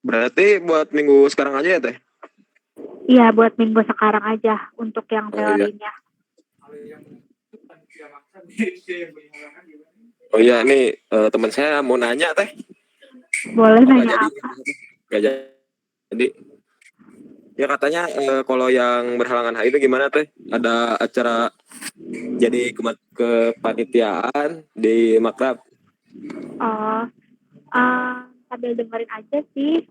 Berarti buat minggu sekarang aja ya teh? Iya, buat minggu sekarang aja untuk yang Oh iya. teorinya. Oh iya, nih teman saya mau nanya teh. Boleh Oh nggak nanya jadi, apa? nggak jadi. Ya katanya kalau yang berhalangan hari itu gimana teh? Ada acara jadi kepanitiaan di Makrab. Oh, sambil dengerin aja sih.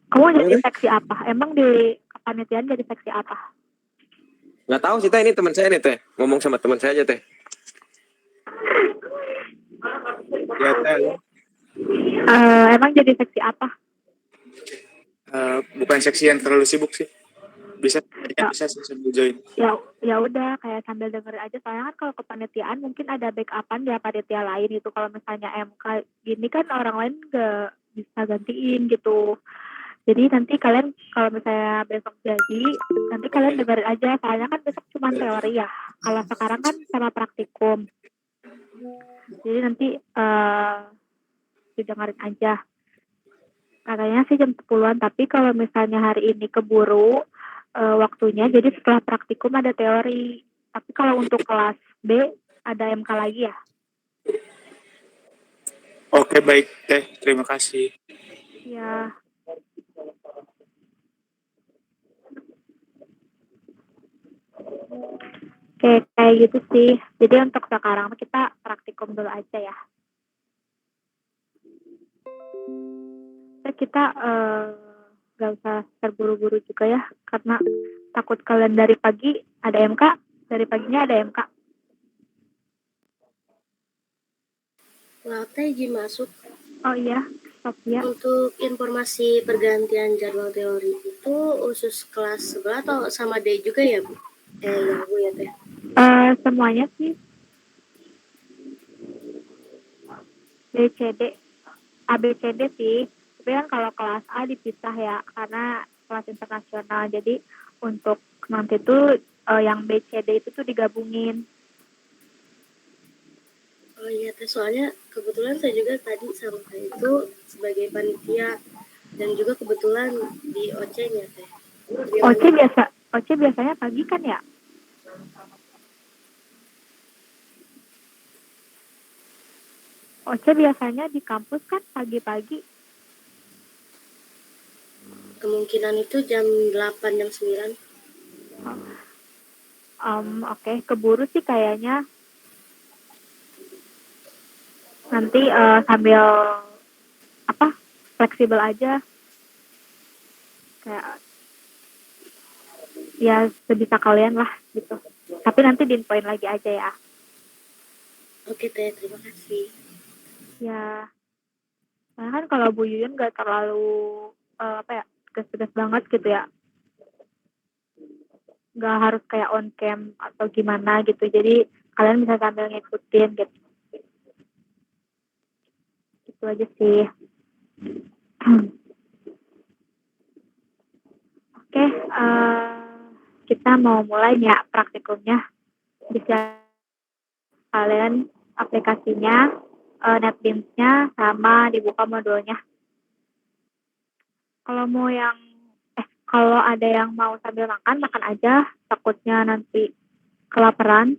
Kamu Apa jadi teh? seksi apa? Emang di kepanitiaan jadi seksi apa? Nggak tahu sih teh, ini teman saya nih teh. Ngomong sama teman saya aja teh. Ya teh. Emang jadi seksi apa? Bukan seksi yang terlalu sibuk sih. Bisa, kayaknya Ya, bisa sih sambil join. ya, ya udah kayak sambil dengerin aja. Soalnya kan kalau kepanitiaan mungkin ada backupan ya panitia lain itu. Kalau misalnya MK gini kan orang lain nggak bisa gantiin gitu. Jadi nanti kalian kalau misalnya besok jadi, nanti kalian dengerin aja. Soalnya kan besok cuma teori ya. Kalau sekarang kan sama praktikum. Jadi nanti didengerin aja. Katanya sih jam 10-an, tapi kalau misalnya hari ini keburu waktunya, jadi setelah praktikum ada teori. Tapi kalau untuk kelas B ada MK lagi ya? Oke, baik teh, terima kasih. Ya, kayak gitu sih. Jadi untuk sekarang kita praktikum dulu aja ya. Kita nggak usah terburu-buru juga ya, karena takut kalian dari pagi ada MK, dari paginya ada MK. Lalu teh izin masuk. Oh iya, Sophia. Untuk informasi pergantian jadwal teori itu khusus kelas sebelah atau sama D juga ya, Bu? Ya, Bu ya, Teh. Semuanya sih BCD, ABCD sih. Tapi kan kalau kelas A dipisah ya, karena kelas internasional. Jadi untuk nanti tuh yang BCD itu tuh digabungin. Oh iya, Teh. Soalnya kebetulan saya juga tadi sama Teh itu sebagai panitia dan juga kebetulan di OC-nya, Teh. OC biasanya pagi kan ya? OC biasanya di kampus kan pagi-pagi. Kemungkinan itu jam 8, jam 9. Oke. Keburu sih kayaknya. Nanti sambil apa fleksibel aja. Kayak ya sebisa kalian lah gitu. Tapi nanti diinfoin lagi aja ya. Oke, Teh. Terima kasih. Ya, nah kan kalau Bu Yuyun nggak terlalu apa ya, tegas-tegas banget gitu ya. Nggak harus kayak on cam atau gimana gitu. Jadi kalian bisa sambil ngikutin gitu. Itu aja sih. Oke, kita mau mulai ya praktikumnya. Bisa kalian aplikasinya, NetBeans-nya, sama dibuka modulnya. Kalau ada yang mau sambil makan, makan aja. Takutnya nanti kelaparan,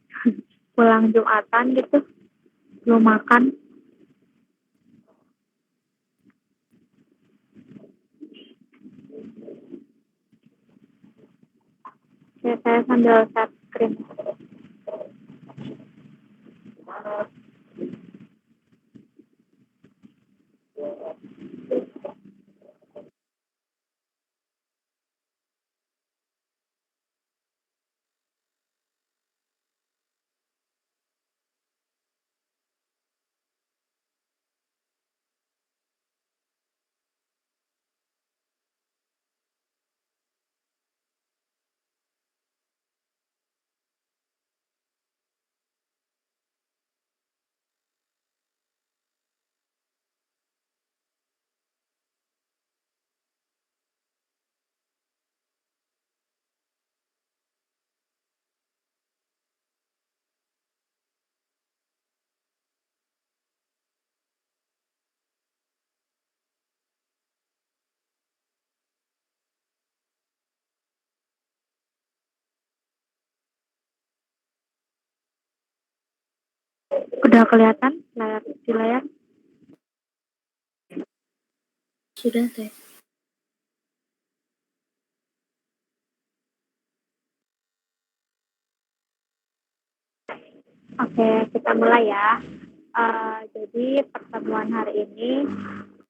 pulang Jumatan gitu, belum makan. Ya, saya sambil share screen. Udah kelihatan di layar? Sudah, Teh. Oke, kita mulai ya. Jadi pertemuan hari ini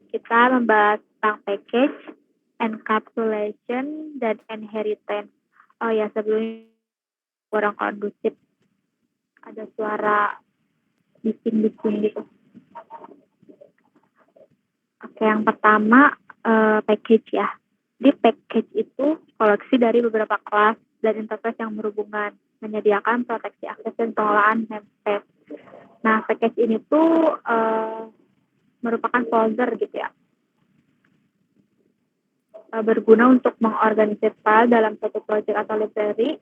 kita membahas tentang package, encapsulation, dan inheritance. Oh ya, sebelumnya kurang kondusif. Ada suara bising-bising gitu. Oke, yang pertama package ya. Di package itu koleksi dari beberapa kelas dan interface yang berhubungan, menyediakan proteksi akses dan pengelolaan namespace. Nah, package ini tuh merupakan folder gitu ya. Berguna untuk mengorganisir file dalam satu project atau library.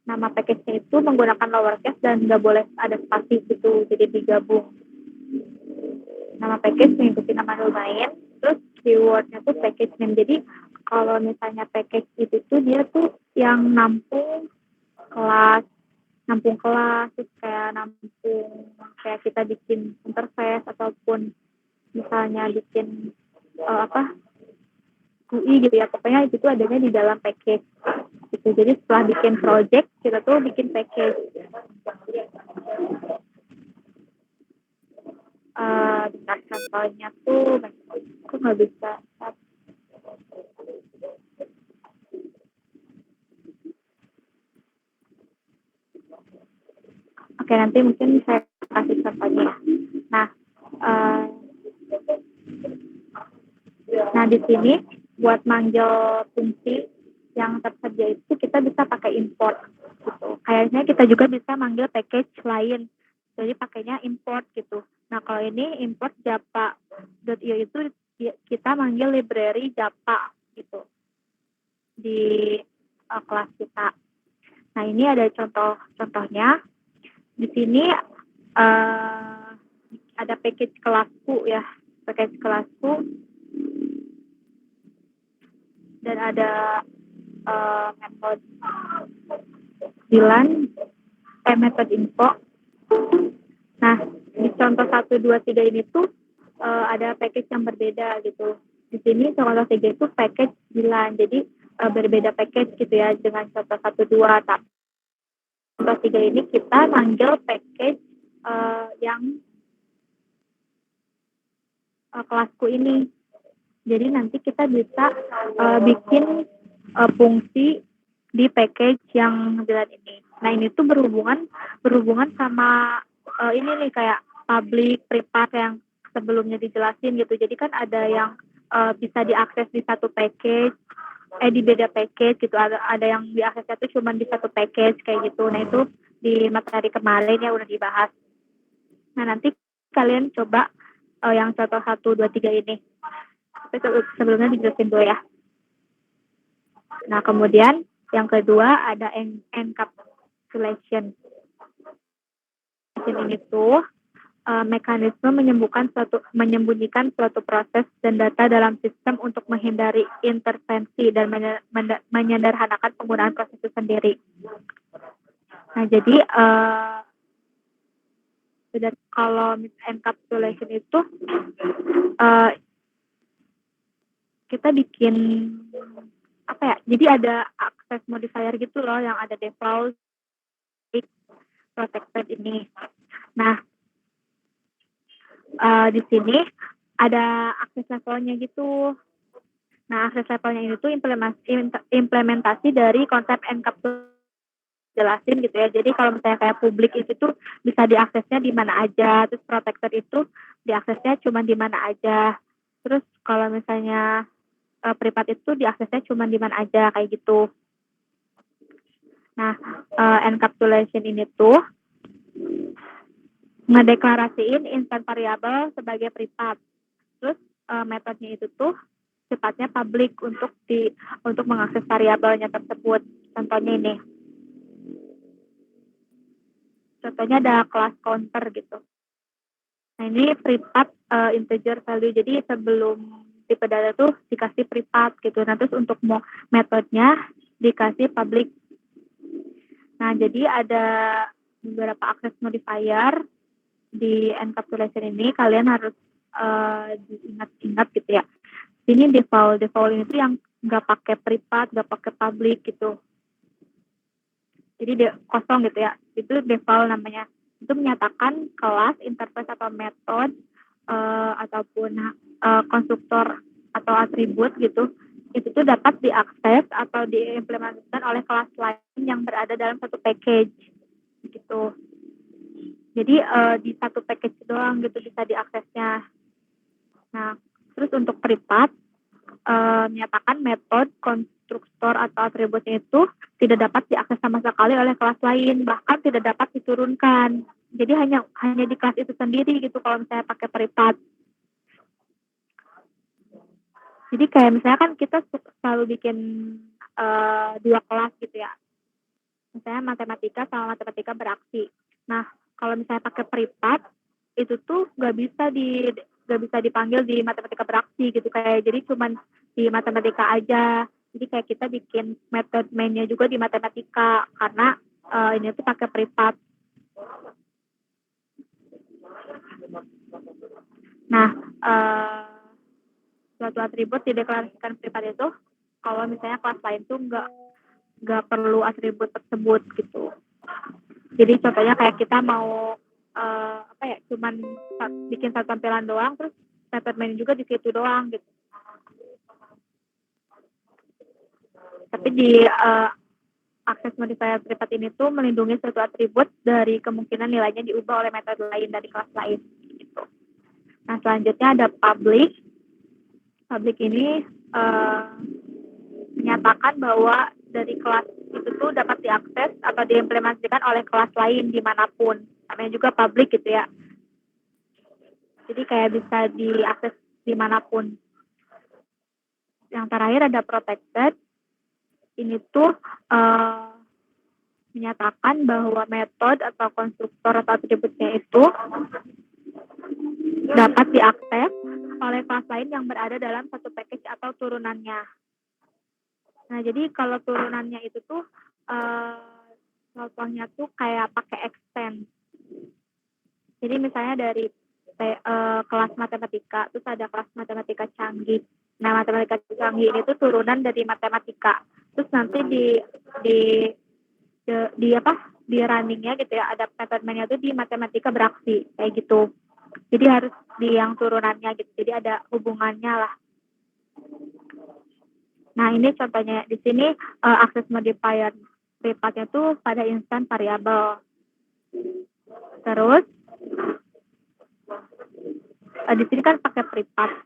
Nama package-nya itu menggunakan lowercase dan nggak boleh ada spasi gitu, jadi digabung. Nama package mengikuti nama domain, terus keywordnya tuh package name. Jadi kalau misalnya package itu tuh dia tuh yang nampung kelas, terus kayak nampung kayak kita bikin interface ataupun misalnya bikin GUI gitu ya, pokoknya itu tuh adanya di dalam package gitu. Jadi setelah bikin project kita tuh bikin package. Dengan contohnya tuh aku nggak bisa. Oke, nanti mungkin saya kasih contohnya. Nah di sini buat manggil fungsi yang tersedia itu kita bisa pakai import gitu. Kayaknya kita juga bisa manggil package lain, jadi pakainya import gitu. Nah kalau ini import japa.io itu kita manggil library japa gitu di kelas kita. Nah ini ada contohnya. Di sini ada package kelasku ya, package kelasku, dan ada metode metode info. Nah di contoh 1, 2, 3 ini tuh ada package yang berbeda gitu. Di sini contoh 3 itu package 9, jadi berbeda package gitu ya dengan contoh 1, 2. Tapi contoh 3 ini kita manggil package yang kelasku ini. Jadi nanti kita bisa bikin fungsi di package yang 9 ini. Nah ini tuh berhubungan sama ini nih kayak public, private yang sebelumnya dijelasin gitu. Jadi kan ada yang bisa diakses di satu package, di beda package gitu. Ada yang diaksesnya tuh cuma di satu package kayak gitu. Nah itu di materi kemarin ya udah dibahas. Nah nanti kalian coba yang contoh 1, 2, 3 ini. Tapi sebelumnya dijelasin dulu ya. Nah kemudian yang kedua ada encapsulation. Ini tuh mekanisme menyembunyikan suatu proses dan data dalam sistem untuk menghindari intervensi dan menyederhanakan penggunaan proses itu sendiri. Nah jadi kalau encapsulation itu kita bikin apa ya? Jadi ada access modifier gitu loh yang ada default, protected ini. Nah di sini ada akses levelnya gitu. Nah akses levelnya ini tuh implementasi dari konsep encapsulation jelasin gitu ya. Jadi kalau misalnya kayak publik itu tuh bisa diaksesnya di mana aja, terus protected itu diaksesnya cuma di mana aja. Terus kalau misalnya privat itu diaksesnya cuma di mana aja kayak gitu. Nah, encapsulation ini tuh ngedeklarasiin instant variable sebagai privat. Terus metodenya itu tuh sifatnya public untuk mengakses variabelnya tersebut. Contohnya ini. Contohnya ada kelas counter gitu. Nah ini privat integer value. Jadi sebelum tipe data tuh dikasih privat gitu. Nah terus untuk metodenya dikasih public. Nah jadi ada beberapa access modifier di encapsulation ini kalian harus diingat-ingat gitu ya. Ini default ini tuh yang nggak pakai privat, nggak pakai public gitu. Jadi dia kosong gitu ya. Itu default namanya. Itu menyatakan kelas, interface atau metode ataupun konstruktor atau atribut gitu. Itu tuh dapat diakses atau diimplementasikan oleh kelas lain yang berada dalam satu package gitu. Jadi di satu package doang gitu bisa diaksesnya. Nah, terus untuk privat menyatakan metode, konstruktor atau atributnya itu tidak dapat diakses sama sekali oleh kelas lain, bahkan tidak dapat diturunkan. Jadi hanya di kelas itu sendiri gitu kalau misalnya pakai privat. Jadi kayak misalnya kan kita selalu bikin dua kelas gitu ya. Misalnya matematika sama matematika beraksi. Nah, kalau misalnya pakai privat itu tuh nggak bisa dipanggil di matematika beraksi gitu, kayak jadi cuman di matematika aja. Jadi kayak kita bikin method mainnya juga di matematika karena ini tuh pakai privat. Nah, suatu atribut dideklarasikan privat itu kalau misalnya kelas lain tuh nggak perlu atribut tersebut gitu. Jadi contohnya kayak kita mau cuman bikin satu tampilan doang, terus method main juga di situ doang gitu. Tapi di access modifier privat ini tuh melindungi suatu atribut dari kemungkinan nilainya diubah oleh metode lain dari kelas lain gitu. Nah, selanjutnya ada public. Public ini menyatakan bahwa dari kelas itu tuh dapat diakses atau diimplementasikan oleh kelas lain dimanapun. Namanya juga public gitu ya. Jadi kayak bisa diakses dimanapun. Yang terakhir ada protected. Ini tuh menyatakan bahwa metode atau konstruktor atau atributnya itu dapat diakses oleh kelas lain yang berada dalam satu package atau turunannya. Nah, jadi kalau turunannya itu tuh contohnya tuh kayak pakai extend. Jadi misalnya dari kelas matematika, terus ada kelas matematika canggih. Nah, matematika canggih ini tuh turunan dari matematika. Terus nanti di runningnya gitu ya, ada method mainnya tuh di matematika beraksi kayak gitu. Jadi harus di yang turunannya gitu. Jadi ada hubungannya lah. Nah, ini contohnya di sini access modifier privatnya tuh pada instan variabel. Terus di sini kan pakai privat.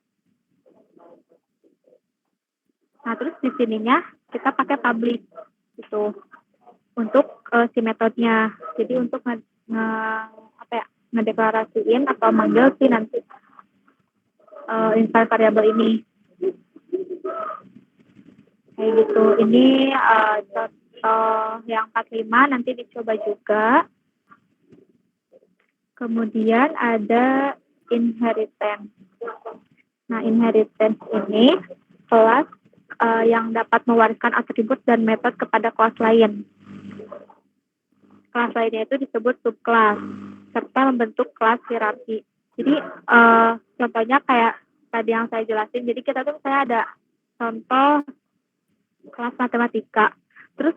Nah, terus di sininya kita pakai public gitu untuk si metodenya. Jadi untuk ngedeklarasiin atau manggil si nanti instan variabel ini. Kayak gitu. Ini contoh yang 45 nanti dicoba juga. Kemudian ada inheritance. Nah, inheritance ini kelas yang dapat mewariskan atribut dan metode kepada kelas lain. Kelas lainnya itu disebut subkelas, serta membentuk kelas hierarki. Jadi contohnya kayak tadi yang saya jelasin, jadi kita tuh misalnya ada contoh kelas matematika, terus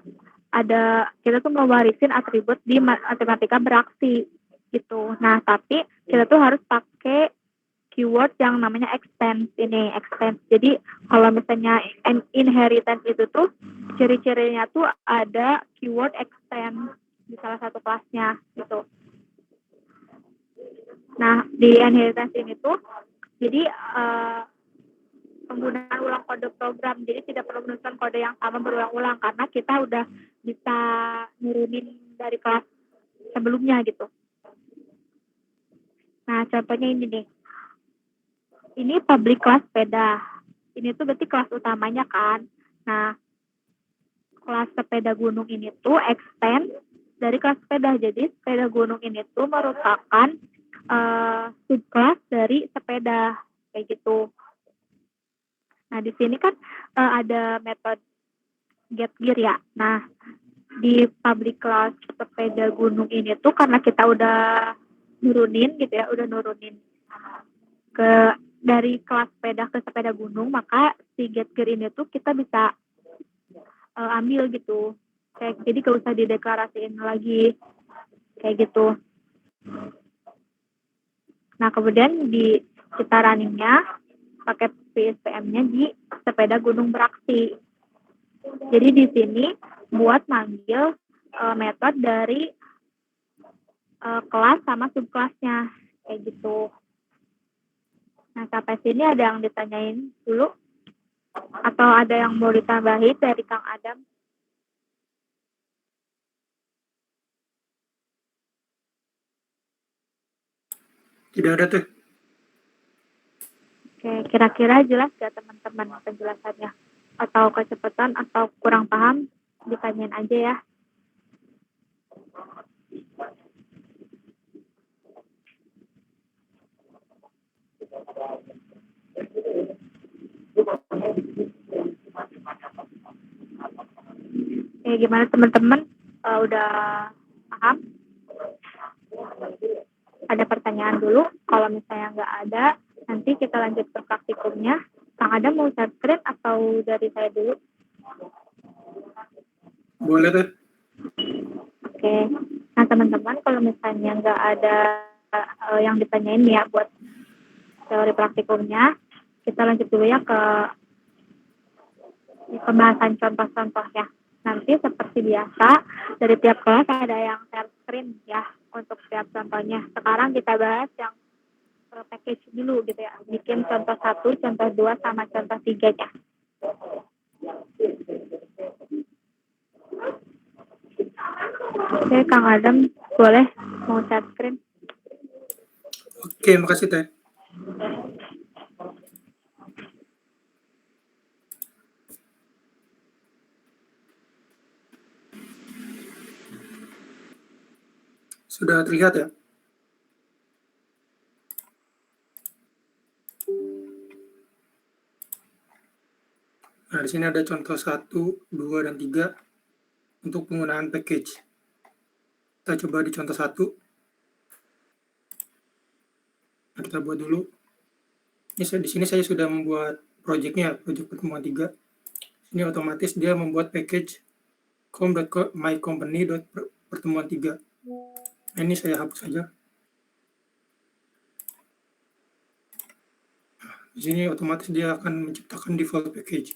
kita tuh mewarisin atribut di matematika beraksi gitu. Nah, tapi kita tuh harus pakai keyword yang namanya extend ini, extend. Jadi kalau misalnya inheritance itu tuh ciri-cirinya tuh ada keyword extend di salah satu kelasnya gitu. Nah, di inheritance ini tuh jadi penggunaan ulang kode program, jadi tidak perlu menuliskan kode yang sama berulang-ulang karena kita udah bisa nurunin dari kelas sebelumnya gitu. Nah, contohnya ini nih. Ini public kelas sepeda. Ini tuh berarti kelas utamanya kan. Nah, kelas sepeda gunung ini tuh extend dari kelas sepeda. Jadi sepeda gunung ini tuh merupakan subkelas dari sepeda kayak gitu. Nah, di sini kan ada metode get gear ya. Nah, di public class sepeda gunung ini tuh karena kita udah nurunin gitu ya, udah nurunin ke dari kelas sepeda ke sepeda gunung, maka si Get Green itu kita bisa ambil gitu. Kayak jadi gak usah dideklarasiin lagi kayak gitu. Nah kemudian kita runningnya pakai PSPM-nya di sepeda gunung beraksi. Jadi di sini buat manggil metode dari kelas sama subkelasnya kayak gitu. Nah sampai sini ada yang ditanyain dulu atau ada yang mau ditambahin dari Kang Adam? Tidak ada teh. Oke, kira-kira jelas gak teman-teman penjelasannya? Atau kecepatan atau kurang paham? Ditanyain aja ya. Gimana teman-teman? Udah paham? Ada pertanyaan dulu? Kalau misalnya nggak ada, nanti kita lanjut ke praktikumnya. Kang Adam mau share screen atau dari saya dulu? Boleh teh. Oke. Nah teman-teman, kalau misalnya nggak ada yang ditanyain ya buat teori praktikumnya, kita lanjut dulu ya ke pembahasan contoh-contohnya. Nanti seperti biasa, dari tiap kelas ada yang share screen ya untuk setiap contohnya. Sekarang kita bahas yang package dulu gitu ya. Bikin contoh 1, contoh 2, sama contoh 3-nya. Oke, Kang Adam, boleh mau share screen? Oke, makasih teh. Sudah terlihat ya? Nah, di sini ada contoh 1, 2, dan 3 untuk penggunaan package. Kita coba di contoh 1. Nah, kita buat dulu. Di sini saya sudah membuat project-nya, project pertemuan 3. Ini otomatis dia membuat package com.mycompany.pertemuan 3. Nah, ini saya hapus saja. Di sini otomatis dia akan menciptakan default package.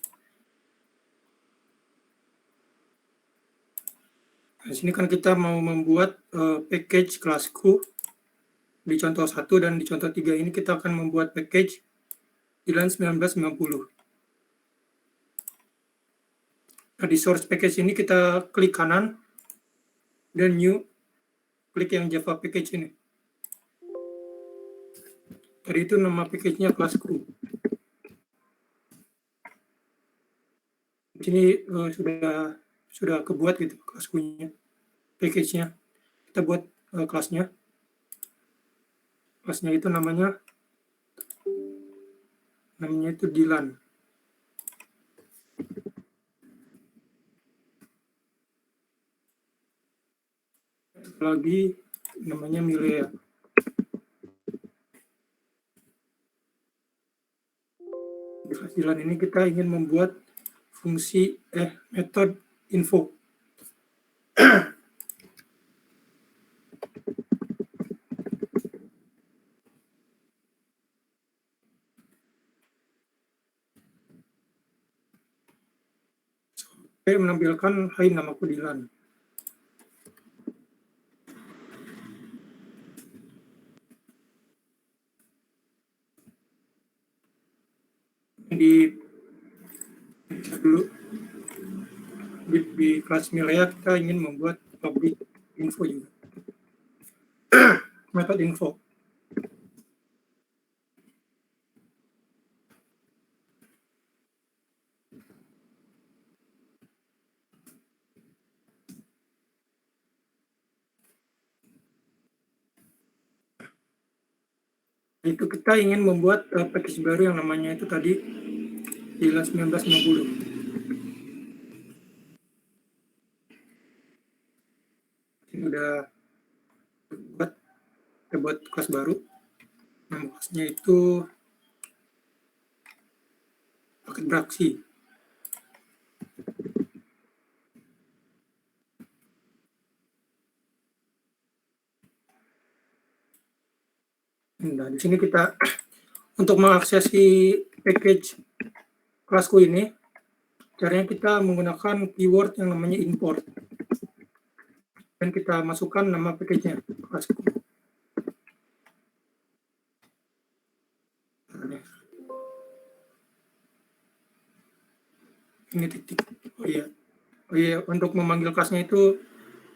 Di sini kan kita mau membuat package kelasku di contoh 1 dan di contoh 3 ini kita akan membuat package di line 1990. Nah, di source package ini kita klik kanan dan new, klik yang Java package ini. Tadi itu nama package-nya kelasku. Di sini sudah kebuat gitu kelasku-nya, package-nya. Kita buat kelasnya. Kelasnya itu namanya itu Dilan. Lagi namanya Milea. Di kelas Dilan ini kita ingin membuat fungsi metode info. Saya menampilkan hai namaku Dilan. Di kelas Milea kita ingin membuat public info juga. Metode info. Itu kita ingin membuat package baru yang namanya itu tadi Dilan 1990. Ini udah buat, kita kita buat kelas baru. Nama kelasnya itu paket beraksi. Nah, di sini kita untuk mengakses package kelasku ini, caranya kita menggunakan keyword yang namanya import. Dan kita masukkan nama package-nya, kelasku. Ini titik. Oh iya, untuk memanggil kelasnya itu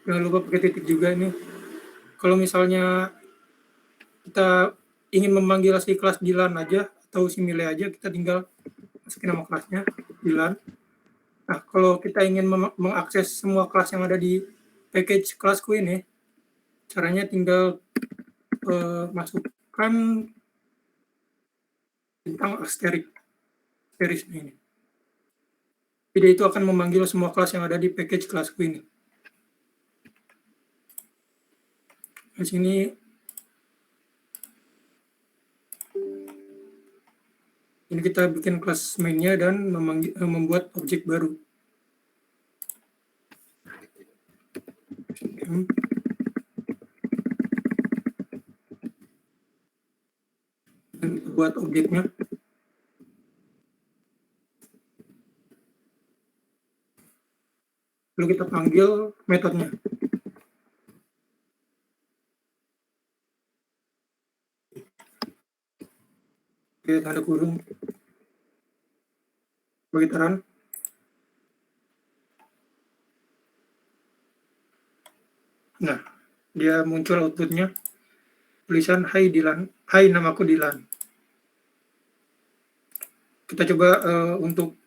jangan lupa pakai titik juga ini. Kalau misalnya kita ingin memanggil si kelas Dilan aja atau si Mile aja, kita tinggal masukin nama kelasnya Dilan. Nah, kalau kita ingin mengakses semua kelas yang ada di package kelasku ini, caranya tinggal masukkan bintang asterisk ini. Jadi itu akan memanggil semua kelas yang ada di package kelasku ini. Di sini ini kita bikin kelas mainnya dan membuat objek baru. Dan kita buat objeknya. Lalu kita panggil metodenya. Oke, tanda kurung. Begitaran. Nah, dia muncul outputnya. Tulisan Hai Dilan. Hai, namaku Dilan. Kita coba untuk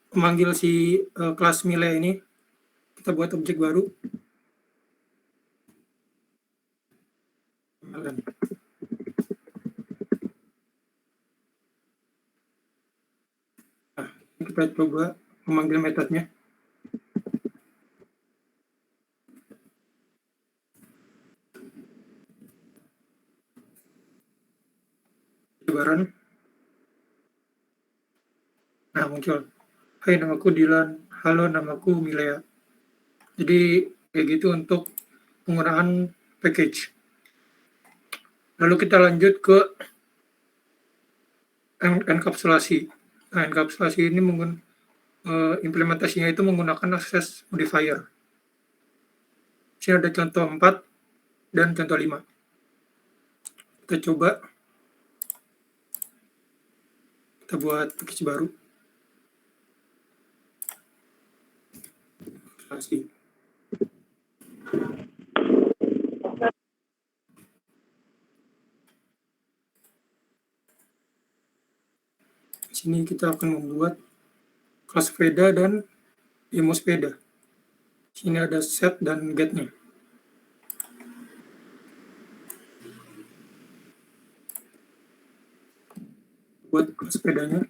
memanggil si kelas Mile ini. Kita buat objek baru. Nah, kita coba memanggil metodenya. Sebaran. Nah, muncul. Hai, namaku Dilan. Halo, namaku Milea. Jadi, kayak gitu untuk penggunaan package. Lalu kita lanjut ke enkapsulasi. Nah, enkapsulasi ini implementasinya itu menggunakan access modifier. Di sini ada contoh 4 dan contoh 5. Kita coba. Kita buat package baru. Enkapsulasi. Di sini kita akan membuat kelas sepeda dan demo sepeda. Di sini ada set dan get-nya. Buat kelas sepedanya.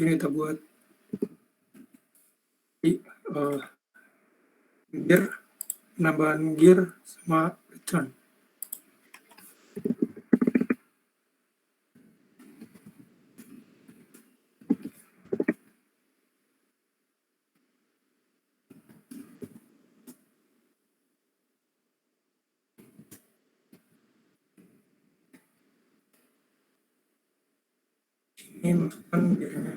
Ini kita buat gear, penambahan gear sama return. Ini masukkan gearnya.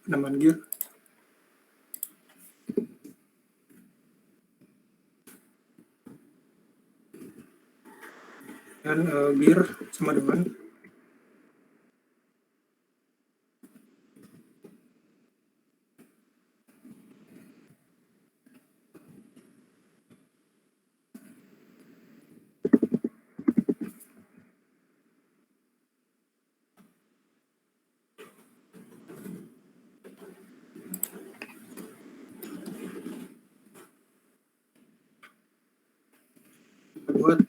Penambahan gear. Dan gear sama dengan buat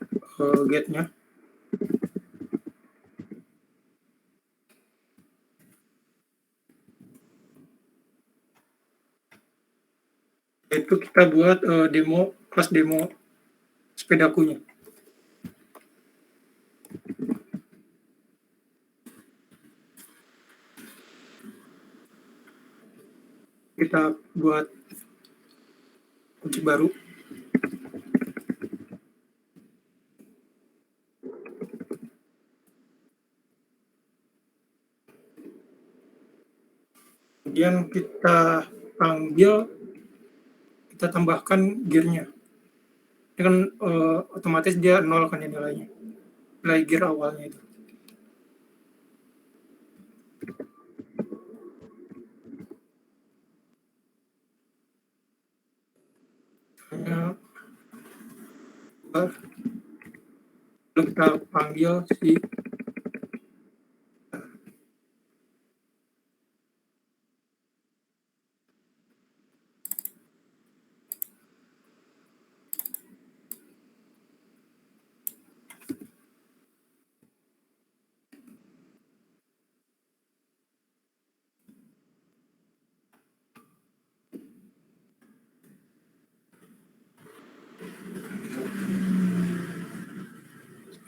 get-nya. Itu kita buat demo, kelas demo sepedakunya. Kita buat objek baru. Kemudian kita panggil, kita tambahkan gear-nya. Ini kan otomatis dia 0 kan ya nilainya. Nilai gear awalnya itu. Lalu kita panggil si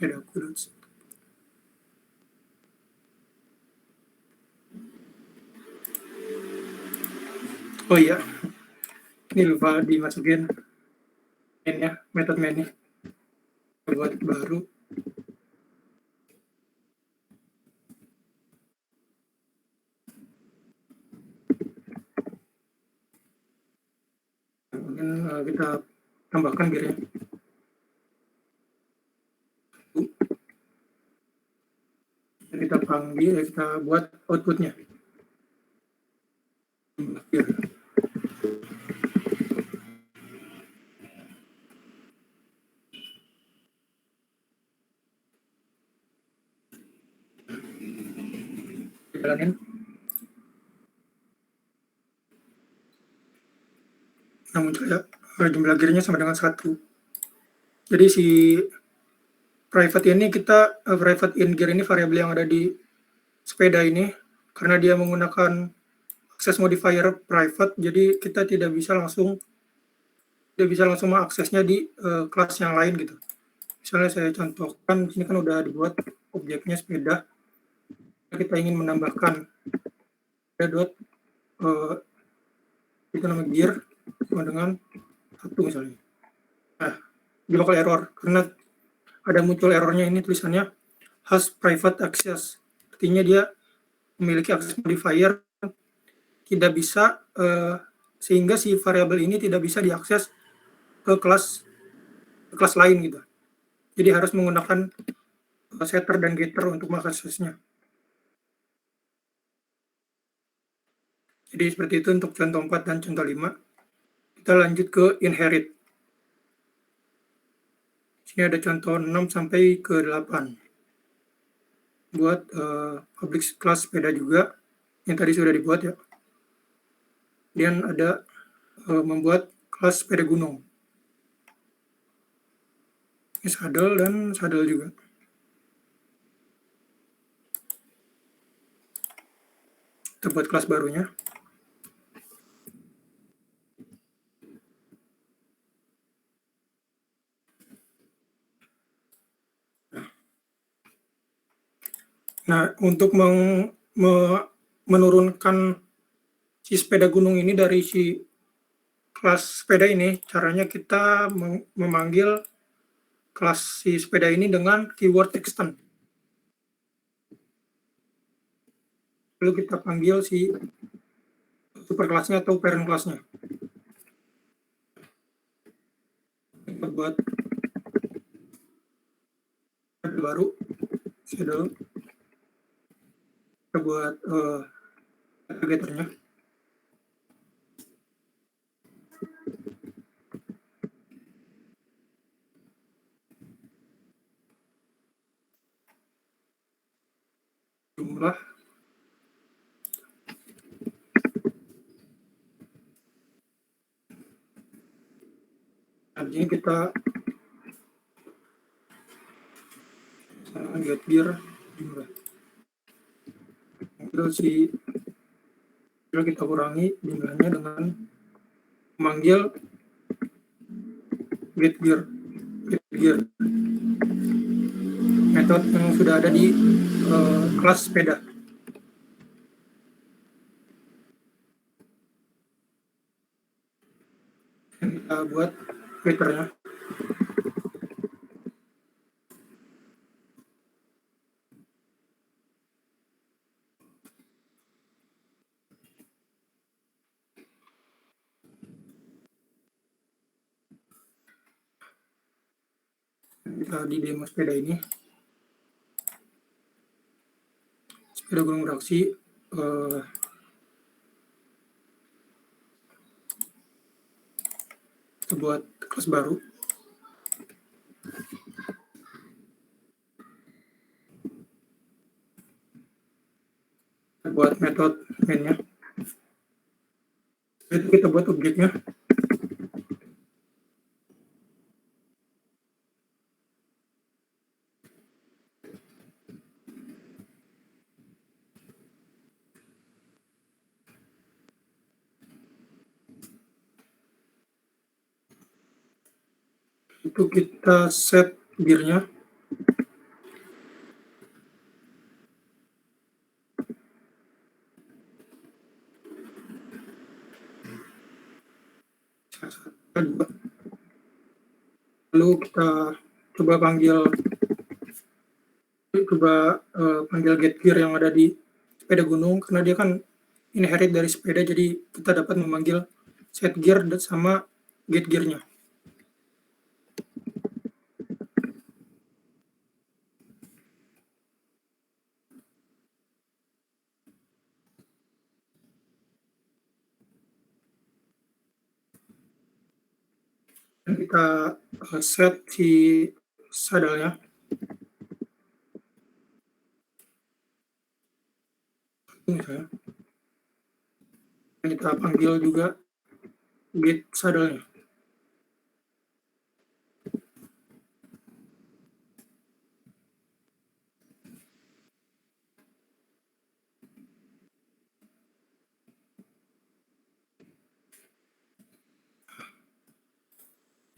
sepedaku. Oh iya, ini lupa dimasukin main-nya, metode main-nya. Buat baru. Kemudian kita tambahkan gear-nya. Kita panggil, kita buat output-nya. Gear. Jalanin. Nah, muncul ya, jumlah gear-nya sama dengan 1. Jadi si private ini kita, private in gear ini variabel yang ada di sepeda ini, karena dia menggunakan access modifier private, jadi kita tidak bisa langsung mengaksesnya di kelas yang lain gitu. Misalnya saya contohkan, di sini kan udah dibuat objeknya sepeda, kita ingin menambahkan dot itu nama gear sama dengan 1 misalnya. Nah, dia bakal error karena ada muncul errornya ini, tulisannya has private access, artinya dia memiliki access modifier, tidak bisa sehingga si variabel ini tidak bisa diakses ke kelas lain gitu. Jadi harus menggunakan setter dan getter untuk mengaksesnya. Jadi seperti itu untuk contoh 4 dan contoh 5. Kita lanjut ke inherit. Sini ada contoh 6 sampai ke 8. Buat public class sepeda juga, yang tadi sudah dibuat ya. Kemudian ada membuat kelas sepeda gunung. Ini saddle dan saddle juga. Kita buat kelas barunya. Nah, untuk menurunkan si sepeda gunung ini dari si kelas sepeda ini, caranya kita memanggil kelas si sepeda ini dengan keyword extend. Lalu kita panggil si superkelasnya atau parent kelasnya. Kita buat baru, saddle. Kita buat aggregatornya. Jumlah. Nah, ini kita get gear jumlah. Terus kita kurangi jumlahnya dengan memanggil get gear metode yang sudah ada di kelas sepeda. Dan kita buat filternya. Kita di demo sepeda ini, sepeda gunung beraksi, kita buat kelas baru. Kita buat metode mainnya. Itu kita buat objeknya. Itu kita set gearnya. Lalu kita coba panggil get gear yang ada di sepeda gunung, karena dia kan inherit dari sepeda, jadi kita dapat memanggil set gear sama get gearnya. Dan kita set si saddle-nya. Misalnya. Dan kita panggil juga get saddle-nya.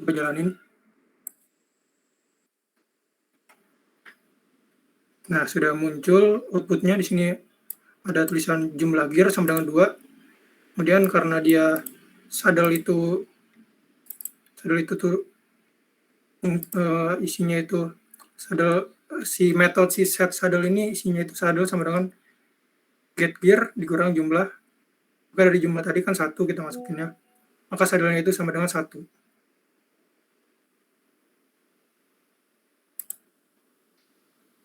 Kita jalanin. Nah, sudah muncul outputnya di sini, ada tulisan jumlah gear sama dengan 2. Kemudian karena dia saddle itu tuh isinya itu saddle, si metode si set saddle ini isinya itu saddle sama dengan get gear dikurang jumlah. Maka dari jumlah tadi kan 1 kita masukinnya, maka saddle-nya itu sama dengan 1.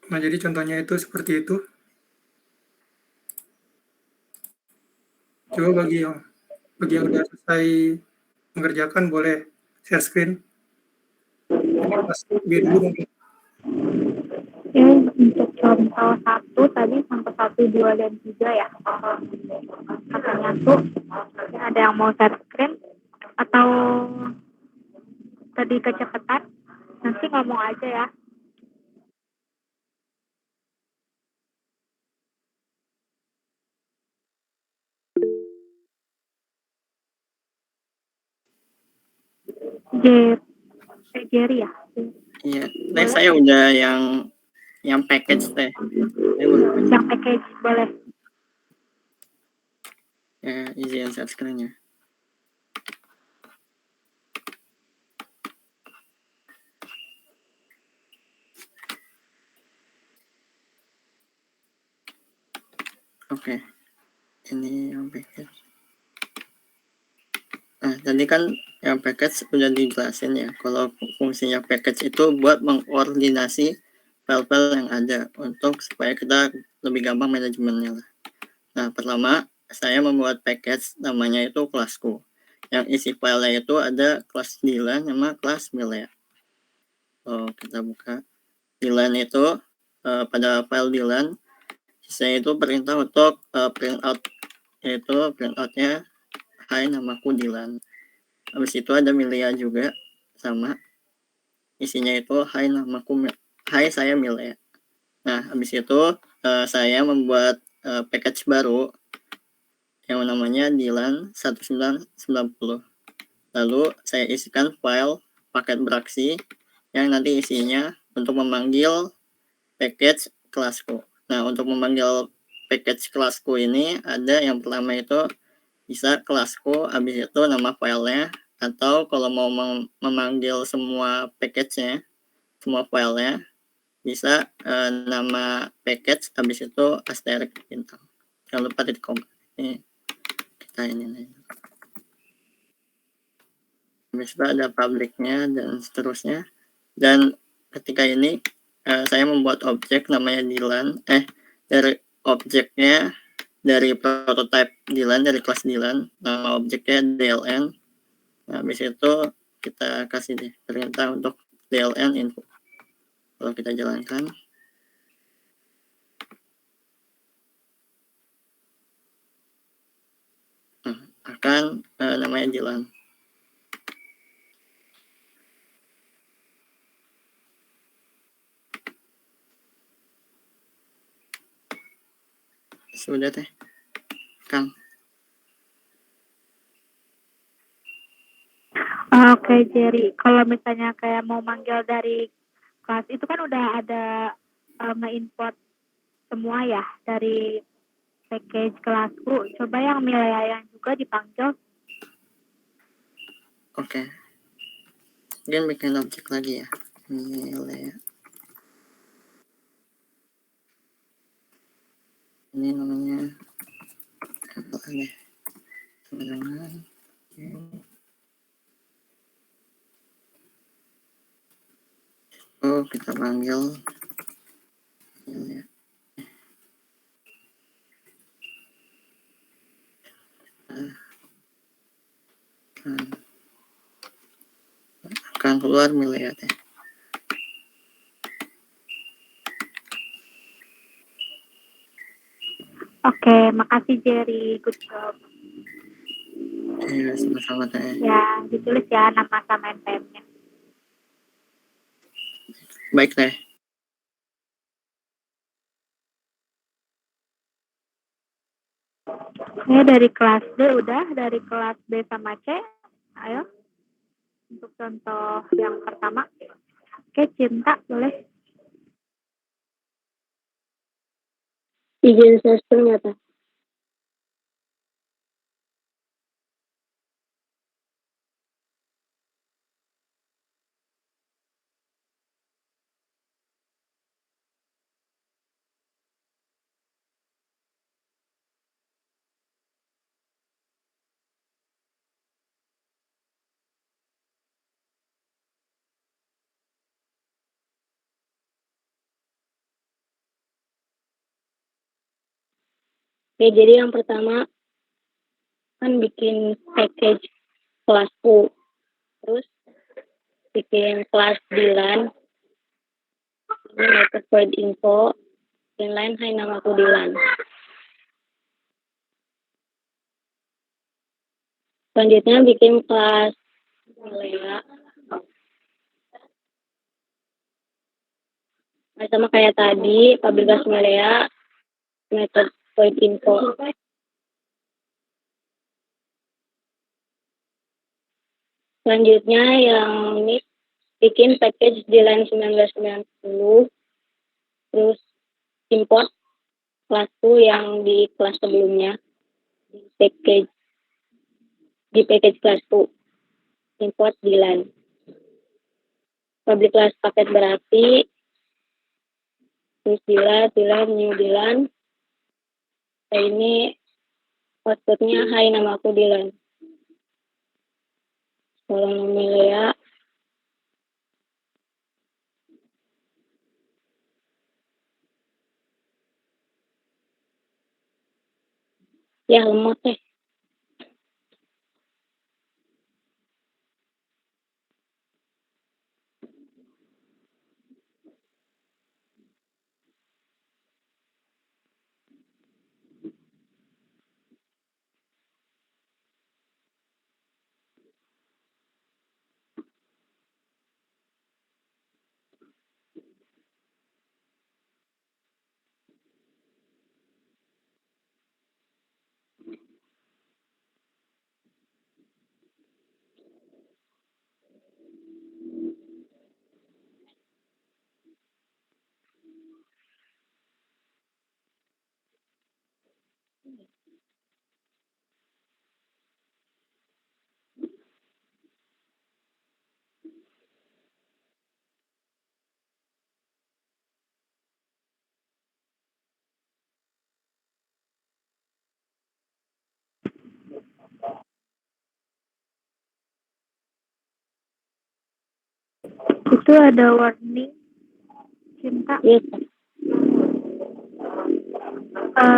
Nah, jadi contohnya itu seperti itu. Coba bagi yang sudah selesai mengerjakan boleh share screen. Oke, untuk contoh 1 tadi sampai 1, 2, dan 3 ya. Katanya tuh ada yang mau share screen atau tadi kecepatan, nanti ngomong aja ya. Jerry ya? Iya, teh saya udah yang package teh. Yang package boleh. Ya, izin share screen-nya. Oke, ini yang package. Nah, tadi kan yang package udah dijelasin ya. Kalau fungsinya package itu buat mengkoordinasi file-file yang ada untuk supaya kita lebih gampang manajemennya lah. Nah, pertama saya membuat package namanya itu kelasku. Yang isi filenya itu ada kelas Dylan sama kelas Milea. Kita buka Dylan itu pada file Dylan saya itu perintah untuk print out, yaitu print outnya hai namaku Dylan. Habis itu ada Milea juga sama isinya itu hai saya Milea. Nah, habis itu saya membuat package baru yang namanya Dilan 1990. Lalu saya isikan file paket beraksi yang nanti isinya untuk memanggil package kelasku. Nah, untuk memanggil package kelasku ini ada yang pertama itu bisa kelasku, habis itu nama filenya, atau kalau mau memanggil semua package-nya, semua filenya, bisa nama package, habis itu asterisk bintang. Jangan lupa titik koma. Ini kita ini nih. Habis itu ada public-nya dan seterusnya. Dan ketika ini saya membuat objek namanya Dilan, dari objeknya dari prototype Dilan, dari kelas Dilan, nama objeknya DLN. Nah, habis itu kita kasih deh perintah untuk DLN info. Kalau kita jalankan, akan namanya Dilan. Sudah teh, Kang. Oke, Jerry. Kalau misalnya kayak mau manggil dari kelas itu kan udah ada nge-import semua ya dari package kelasku. Coba yang Milea yang juga dipanggil. Oke. Mungkin bikin objek lagi ya. Ini ini namanya apa deh? Teman-teman. Oh, kita panggil ya. Akan keluar Milea teh. Oke, makasih Jerry. Good job. Ya, sama-sama teh. Ya, ditulis ya nama sama NPM-nya. Baik teh. Ini dari kelas D udah, dari kelas B sama C. Ayo. Untuk contoh yang pertama. Oke, Cinta boleh. Izin saya ternyata. Oke, jadi yang pertama kan bikin package kelasku, terus bikin kelas Dilan, ini method void info, yang lain hai namaku Dilan. Selanjutnya bikin kelas Milea, sama kayak tadi, public Milea, method void info. Selanjutnya yang ini bikin package di line 1990, terus import kelasku yang di kelas sebelumnya, di package kelasku, import di line. Public class paket berapi, terus Dilan, new Dilan. Nah, ini outputnya hai namaku Dilan. Kalau Milea, ya lemot deh. Itu ada warning, Cinta. Yes.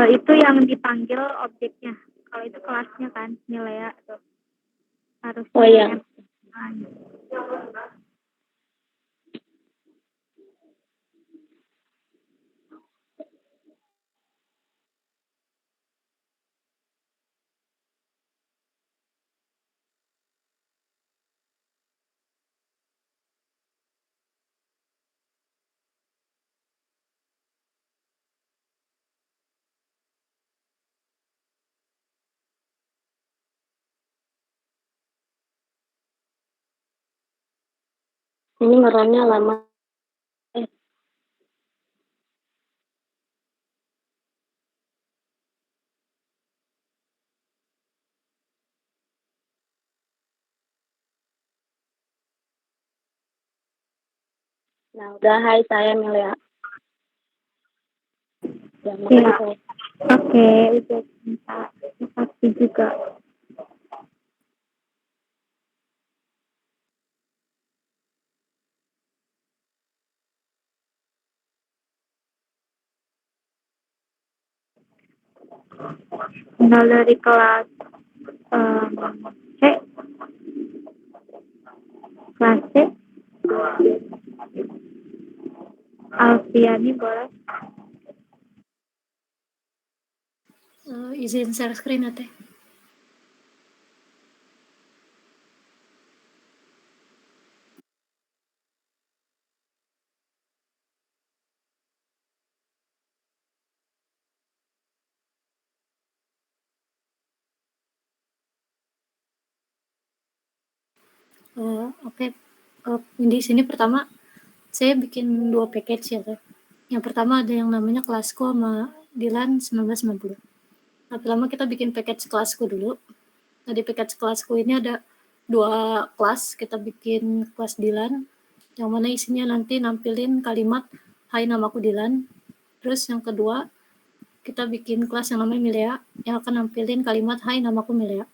Itu yang dipanggil objeknya. Kalau itu kelasnya kan, Milea tuh. Harusnya Oh iya. Ini merahnya lama. Nah, udah. Hai, saya Milea. Ya, makasih. Iya. Saya. Oke, itu Cinta. Terima kasih juga. Tinggal dari kelas C. Kelas C. Alfiani boleh. Izin share screen ya, Teh. Oke. Di sini pertama saya bikin 2 package ya, Teh. Yang pertama ada yang namanya kelasku sama Dilan 1990. Nah, pertama kita bikin package kelasku dulu. Nah, di package kelasku ini ada 2 kelas. Kita bikin kelas Dilan, yang mana isinya nanti nampilin kalimat, "Hai, namaku Dilan." Terus yang kedua, kita bikin kelas yang namanya Milea, yang akan nampilin kalimat, "Hai, namaku Milea."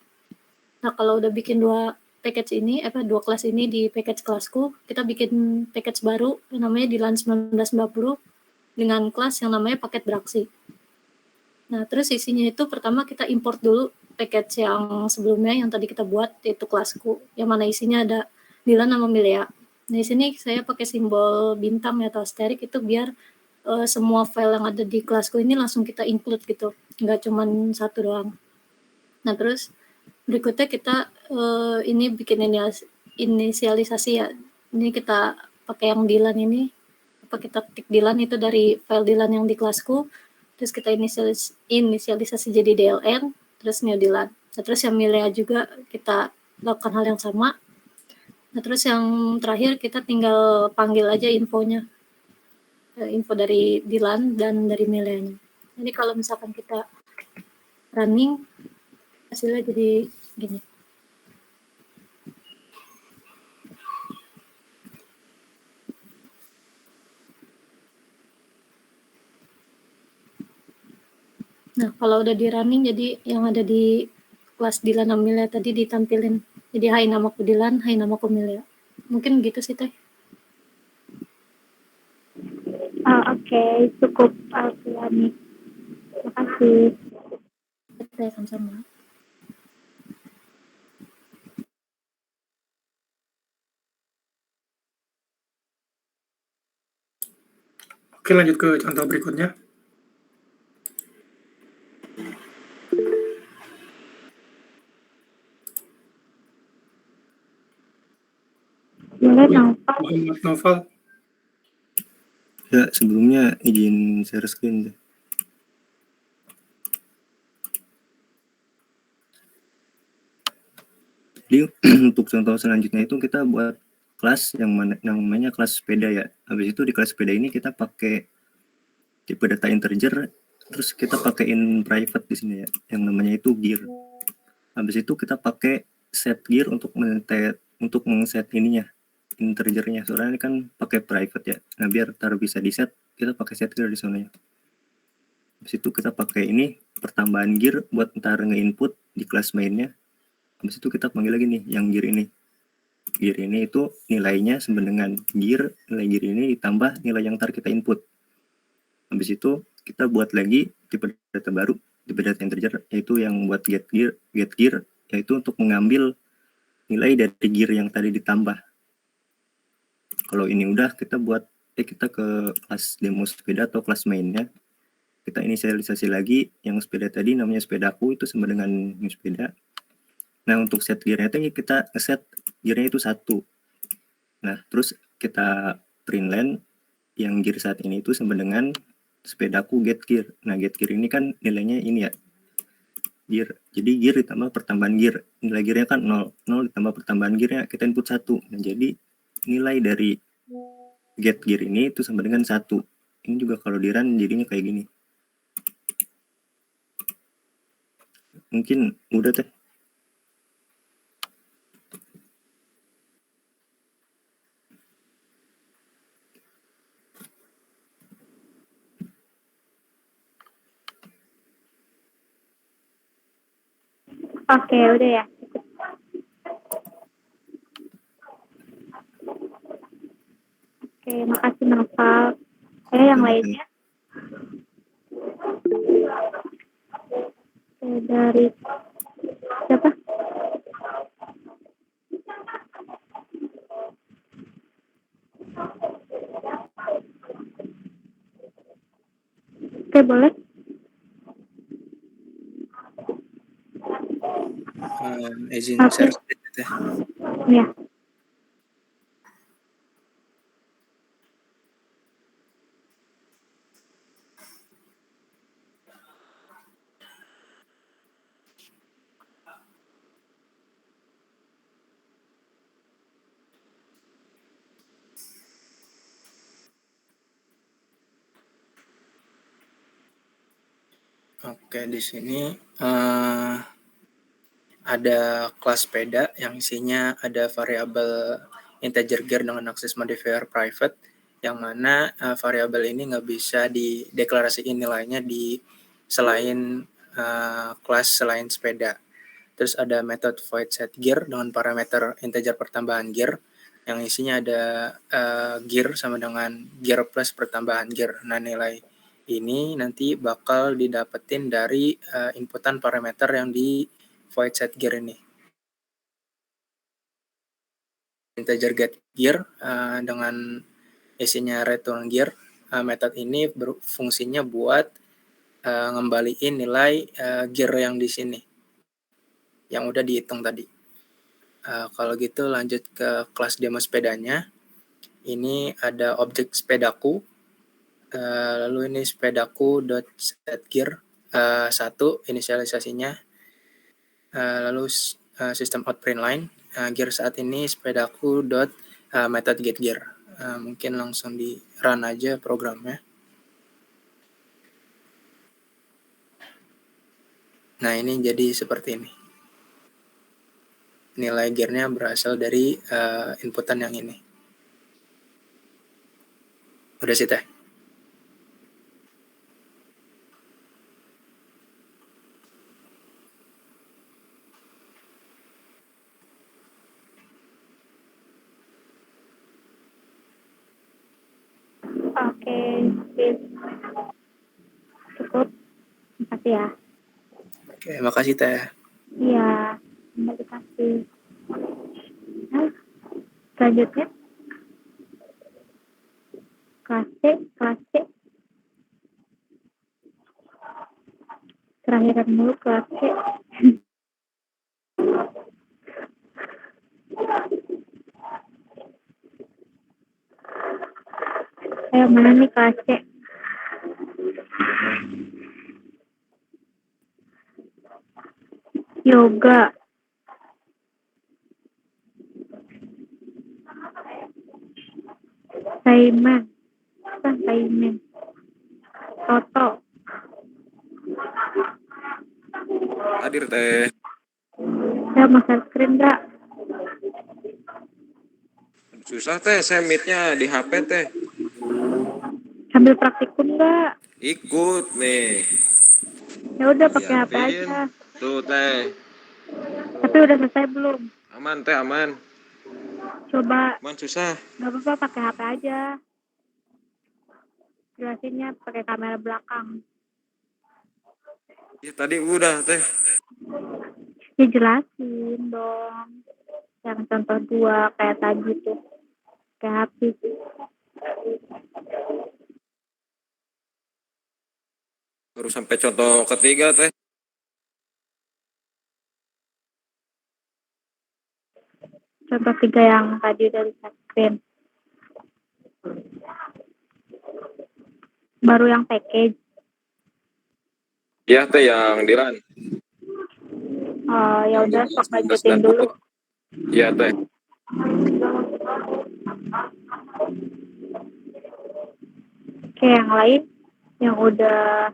Nah, kalau udah bikin 2 package ini, 2 kelas ini di package kelasku, kita bikin package baru yang namanya Dilan 1990 dengan kelas yang namanya paket beraksi. Nah, terus isinya itu pertama kita import dulu package yang sebelumnya yang tadi kita buat, yaitu kelasku, yang mana isinya ada Dilan sama Milea. Nah, di sini saya pakai simbol bintang atau asterik itu biar semua file yang ada di kelasku ini langsung kita include gitu, nggak cuma satu doang. Nah, terus berikutnya kita ini bikin inisialisasi ya. Ini kita pakai yang Dilan ini, kita ketik Dilan itu dari file Dilan yang di kelasku, terus kita inisialisasi jadi DLN, terus new Dilan. Nah, terus yang Milea juga kita lakukan hal yang sama. Nah, terus yang terakhir kita tinggal panggil aja infonya, info dari Dilan dan dari Milea-nya. Jadi kalau misalkan kita running, hasilnya jadi gini. Nah, kalau udah di running, jadi yang ada di kelas Dilan sama Milea tadi ditampilin. Jadi, "Hai, namaku Dilan, hai, namaku Milea." Mungkin gitu sih, Teh. Oke, cukup Alfiani. Terima kasih. Teh, sama-sama. Oke, lanjut ke contoh berikutnya. Boleh Naufal. Muhammad Noval. Ya, sebelumnya izin share screen. Jadi untuk contoh selanjutnya itu kita buat kelas yang namanya kelas sepeda ya. Habis itu di kelas sepeda ini kita pakai tipe data integer, terus kita pakaiin private di sini ya, yang namanya itu gear. Habis itu kita pakai set gear untuk men-set ininya, integernya. Soalnya ini kan pakai private ya. Nah, biar taruh bisa di set, kita pakai set gear di sana ya. Habis itu kita pakai ini pertambahan gear buat ntar nge-input di kelas mainnya. Habis itu kita panggil lagi nih yang gear ini. gear ini itu nilainya sama dengan nilai gear ini ditambah nilai yang ntar kita input. Habis itu kita buat lagi tipe data baru, tipe data integer, yaitu yang buat get gear, yaitu untuk mengambil nilai dari gear yang tadi ditambah. Kalau ini udah, kita ke kelas demo sepeda atau kelas mainnya. Kita inisialisasi lagi yang sepeda tadi namanya sepedaku itu sama dengan new sepeda. Nah, untuk set gear-nya itu kita set gear-nya itu 1. Nah, terus kita print line yang gear saat ini itu sama dengan sepedaku get gear. Nah, get gear ini kan nilainya ini ya, gear. Jadi gear ditambah pertambahan gear. Nilai gear-nya kan 0. 0 ditambah pertambahan gear-nya kita input 1. Nah, jadi nilai dari get gear ini itu sama dengan 1. Ini juga kalau di run jadinya kayak gini. Mungkin udah teh. Oke, udah ya. Oke, makasih Noval. Yang lainnya? Oke, dari siapa? Oke, boleh. Izin Oke. share sedikit ya. Ya. Oke, di sini ada kelas sepeda yang isinya ada variabel integer gear dengan access modifier private, yang mana variabel ini nggak bisa dideklarasiin nilainya di selain kelas selain sepeda. Terus ada method void set gear dengan parameter integer pertambahan gear yang isinya ada gear sama dengan gear plus pertambahan gear. Nah, nilai ini nanti bakal didapetin dari inputan parameter yang di void set gear ini. Integer get gear dengan isinya return gear. Method ini berfungsinya buat ngembaliin nilai gear yang di sini yang udah dihitung tadi. Kalau gitu lanjut ke kelas demo sepedanya. Ini ada objek sepedaku. Lalu ini sepedaku dot set gear 1 inisialisasinya. Lalu sistem out print line. Gear saat ini sepedaku dot method get gear. Mungkin langsung di run aja programnya. Nah, ini jadi seperti ini. Nilai gear-nya berasal dari inputan yang ini. Udah sih, Teh. Oke, cukup. Makasih ya. Oke, makasih Teh. Iya, terima kasih. Nah, selanjutnya kelas C. Terakhiran dulu kelas C. Ayo, mana nih kelas C? Yoga. Taiman. Toto. Hadir Teh. Ya, Mas screen nggak? Susah Teh, saya meet-nya di HP Teh. Sambil praktikum nggak? Ikut nih. Ya udah pakai HP Liatin. aja. Tuh Teh. Tapi udah selesai belum? Aman Teh, aman. Coba Man susah. nggak apa-apa pakai HP aja. Jelasinnya pakai kamera belakang. Ya tadi udah teh. Ya jelasin dong. Yang contoh 2 kayak tadi tuh. Kayak HP. Baru sampai contoh ketiga teh. Contoh 3 yang tadi dari screen. Baru yang package. Iya teh yang di run. Ya Yang udah sok 12, lanjutin 19 dan dulu. 20. Iya teh. Oke, yang lain yang udah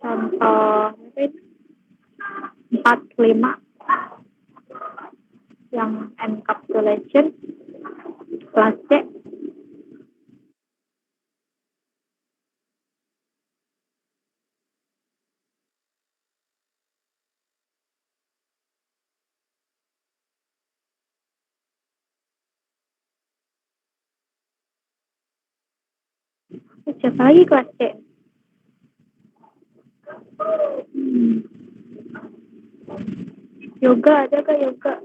contoh 4, 5 yang encapsulation kelas C. Siapa lagi kelas C? Yoga ada gak yoga?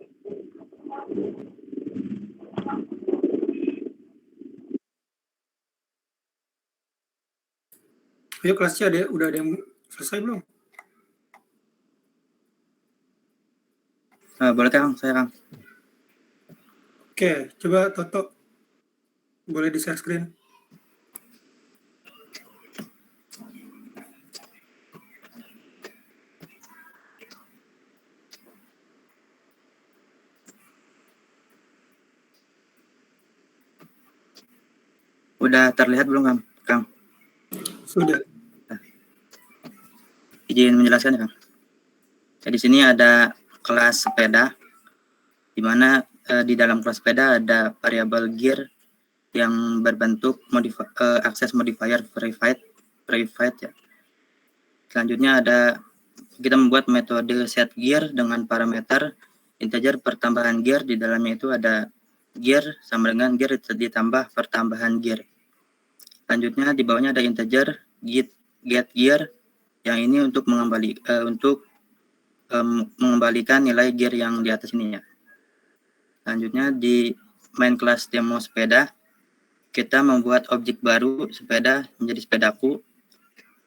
Ayo kelasnya udah ada yang selesai belum? Boleh Kang, saya Kang. Oke, coba Toto. Boleh di share screen. Udah terlihat belum Kang? Kang, Sudah. izin menjelaskan ya Kang. Jadi di sini ada kelas sepeda, di mana di dalam kelas sepeda ada variabel gear yang berbentuk access modifier private ya. Selanjutnya ada kita membuat metode set gear dengan parameter integer pertambahan gear. Di dalamnya itu ada gear sama dengan gear ditambah pertambahan gear. Selanjutnya di bawahnya ada integer get gear yang ini untuk mengembalikan nilai gear yang di atas ini ya. Selanjutnya di main kelas demo sepeda kita membuat objek baru sepeda menjadi sepedaku.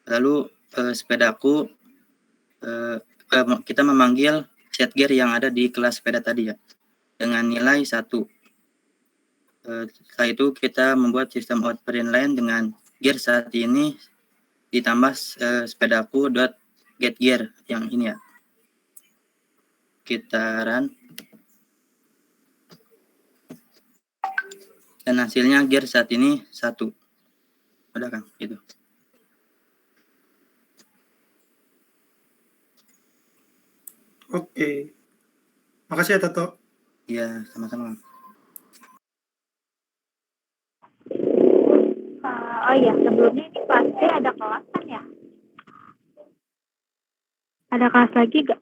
Lalu sepedaku kita memanggil set gear yang ada di kelas sepeda tadi ya dengan nilai 1. Setelah itu kita membuat sistem output line dengan gear saat ini ditambah sepedaku dot get gear yang ini ya. Kita run dan hasilnya gear saat ini 1. Udah Kang, gitu. Oke. Makasih ya Toto. Iya, sama-sama. Oh iya, sebelumnya ini kelas C ada kelas kan ya? Ada kelas lagi gak?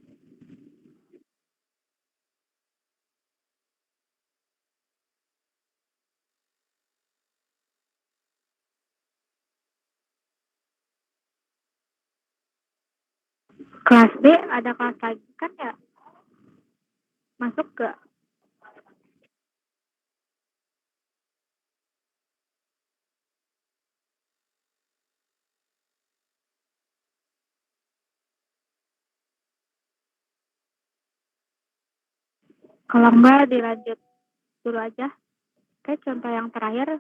Kelas B ada kelas lagi kan ya? Masuk gak? Kalau enggak dilanjut dulu aja. Kayak contoh yang terakhir.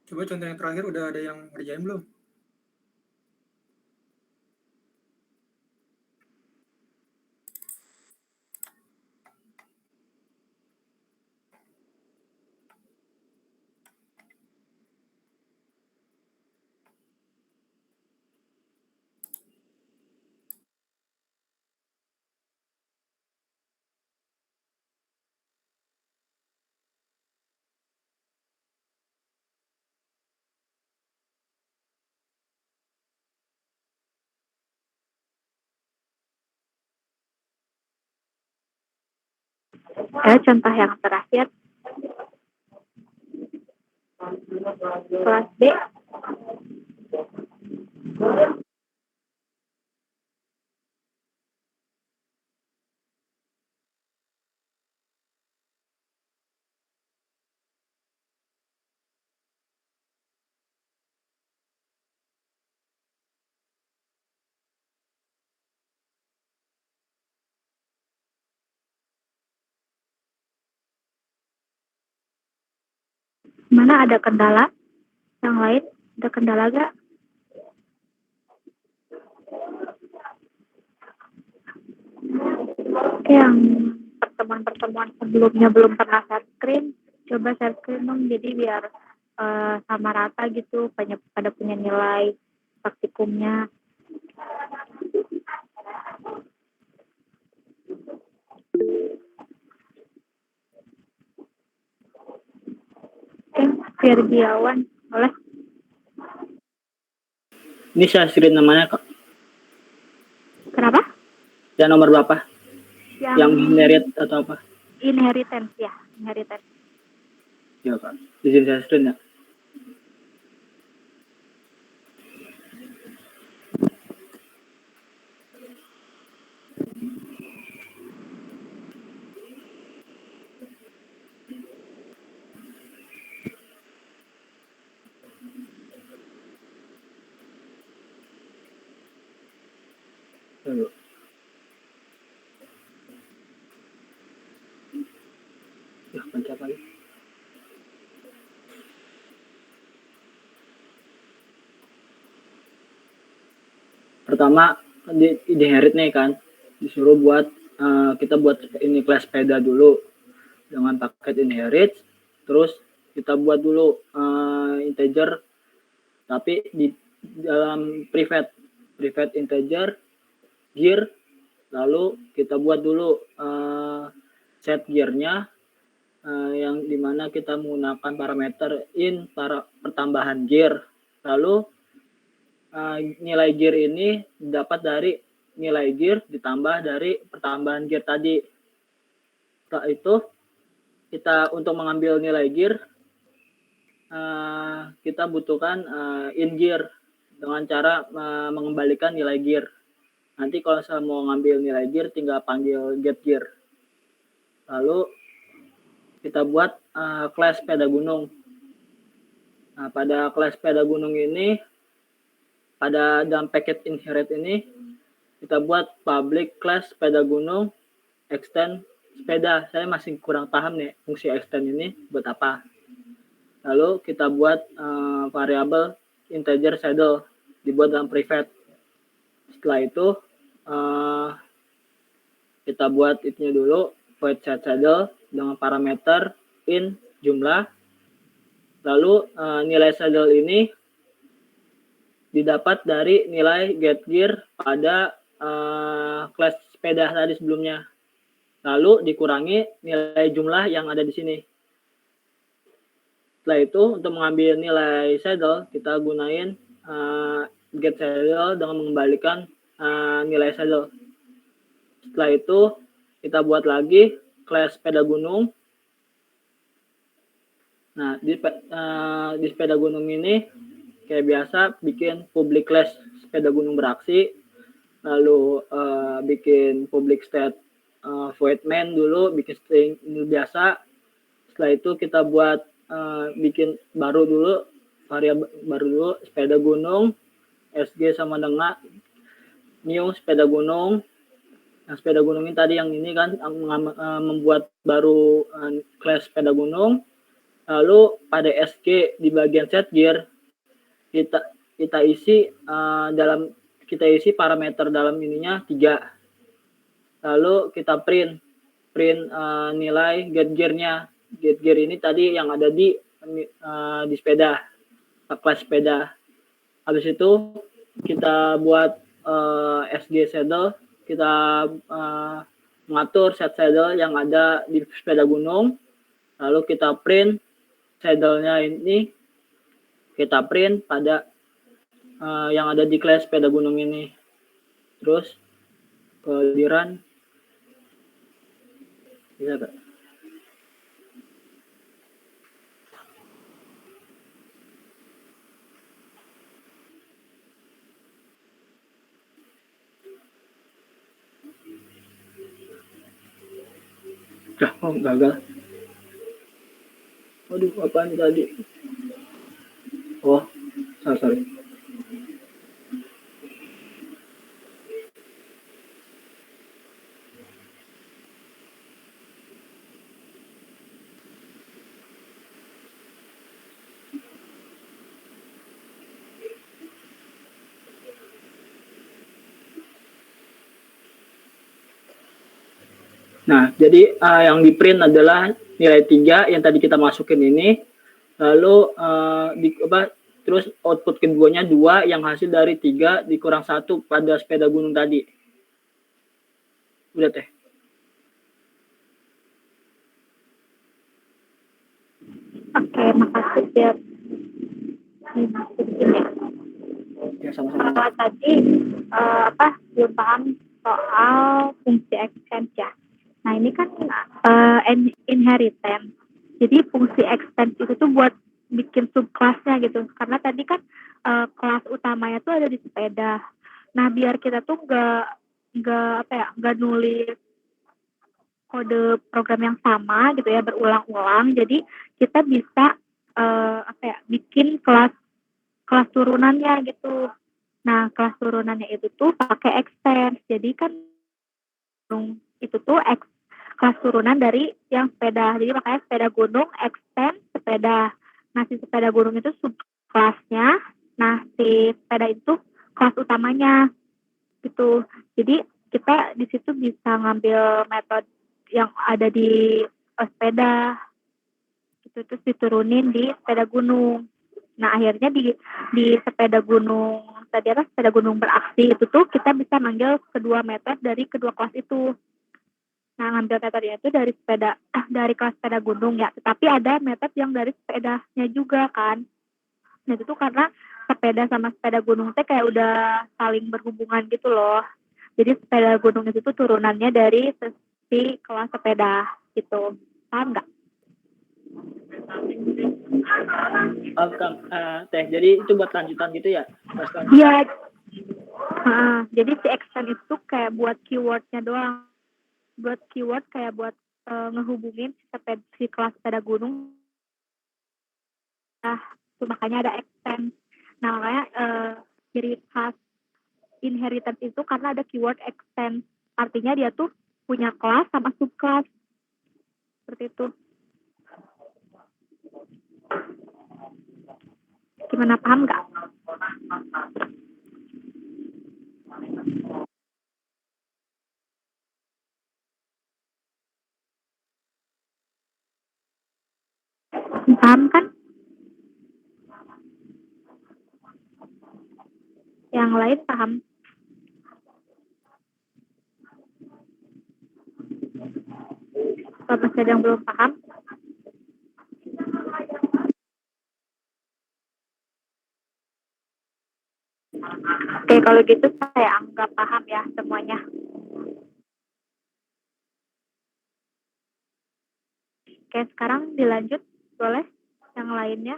Coba contoh yang terakhir udah ada yang ngerjain belum? Contoh yang terakhir, kelas B. Mana ada kendala? Yang lain ada kendala gak? Oke, yang pertemuan-pertemuan sebelumnya belum pernah share screen, coba share screen dong, jadi biar sama rata gitu, pada punya nilai praktikumnya. Oke, Firdiawan, boleh? Ini saya screen namanya Kak. Kenapa? Dan nomor berapa? Yang inherit atau apa? Inheritance ya, inheritance. Ya Kak. Izin saya screen ya. Tunggu. Ya, pencet lagi. Pertama di inherit nih kan, disuruh buat kita buat ini kelas sepeda dulu dengan paket inherit, terus kita buat dulu integer, tapi di dalam private integer gear, lalu kita buat dulu set gearnya yang dimana kita menggunakan parameter pertambahan gear, lalu nilai gear ini dapat dari nilai gear ditambah dari pertambahan gear tadi. Setelah itu kita untuk mengambil nilai gear kita butuhkan in gear dengan cara mengembalikan nilai gear. Nanti kalau saya mau ngambil nilai gear tinggal panggil get gear. Lalu kita buat kelas sepeda gunung. Nah, pada kelas sepeda gunung ini, pada dalam paket inherit ini, kita buat public class sepeda gunung extend sepeda. Saya masih kurang paham nih fungsi extend ini buat apa. Lalu kita buat variabel integer saddle dibuat dalam private. Setelah itu kita buat itu dulu void set saddle dengan parameter in jumlah. Lalu nilai saddle ini didapat dari nilai get gear pada kelas sepeda tadi sebelumnya. Lalu dikurangi nilai jumlah yang ada di sini. Setelah itu untuk mengambil nilai saddle kita gunain get saddle dengan mengembalikan nilai saddle. Setelah itu kita buat lagi kelas sepeda gunung. Nah di sepeda gunung ini kayak biasa bikin public class sepeda gunung beraksi, lalu bikin public state void main dulu, bikin string biasa. Setelah itu kita buat bikin baru dulu, variabel baru dulu sepeda gunung, SG sama dengan new sepeda gunung. Nah, sepeda gunung ini tadi yang ini kan membuat baru kelas sepeda gunung. Lalu pada SG di bagian set gear kita isi parameter dalam ininya 3. Lalu kita print nilai get gear-nya. Get gear ini tadi yang ada di sepeda, kelas sepeda. Habis itu kita buat SG saddle, kita mengatur set saddle yang ada di sepeda gunung. Lalu kita print saddle-nya ini, kita print pada yang ada di kelas sepeda gunung ini. Terus kemudian Bisa Kak? Oh gagal. Aduh, apaan tadi? Oh, sorry. Nah, jadi yang di print adalah nilai 3 yang tadi kita masukin ini, lalu terus output keduanya 2 yang hasil dari 3 dikurang 1 pada sepeda gunung tadi. Udah Teh. Oke, makasih biar dimasukin ya. Ya, sama-sama. Tadi belum paham soal fungsi extend ya. Nah ini kan inheritance. Jadi fungsi extend itu tuh buat bikin subkelasnya gitu. Karena tadi kan kelas utamanya tuh ada di sepeda. Nah biar kita tuh nggak nulis kode program yang sama gitu ya berulang-ulang. Jadi kita bisa bikin kelas turunannya gitu. Nah, kelas turunannya itu tuh pakai extend. Jadi kan itu tuh kelas turunan dari yang sepeda. Jadi makanya sepeda gunung, extend, sepeda. Nah, si sepeda gunung itu subkelasnya. Nah, si sepeda itu kelas utamanya gitu. Jadi kita di situ bisa ngambil metode yang ada di sepeda. Itu terus diturunin di sepeda gunung. Nah akhirnya di sepeda gunung tadi sepeda gunung beraksi itu tuh kita bisa manggil kedua metode dari kedua kelas itu. Nah ngambil metodenya itu dari kelas sepeda gunung ya. Tetapi ada metode yang dari sepedanya juga kan. Nah itu tuh karena sepeda sama sepeda gunung teh kayak udah saling berhubungan gitu loh. Jadi sepeda gunung itu tuh turunannya dari si kelas sepeda gitu. Paham nggak? Teh, jadi itu buat lanjutan gitu ya? Iya. Jadi si extend itu kayak buat keywordnya doang. Buat keyword kayak buat ngehubungin si kelas sepeda gunung. Nah, itu makanya ada extend. Nah, makanya ciri khas inheritance itu karena ada keyword extend. Artinya dia tuh punya kelas sama subkelas. Seperti itu. Gimana, paham nggak? Paham kan? Yang lain paham? Kalau masih ada yang belum paham? Oke, kalau gitu saya anggap paham ya semuanya. Oke, sekarang dilanjut boleh yang lainnya.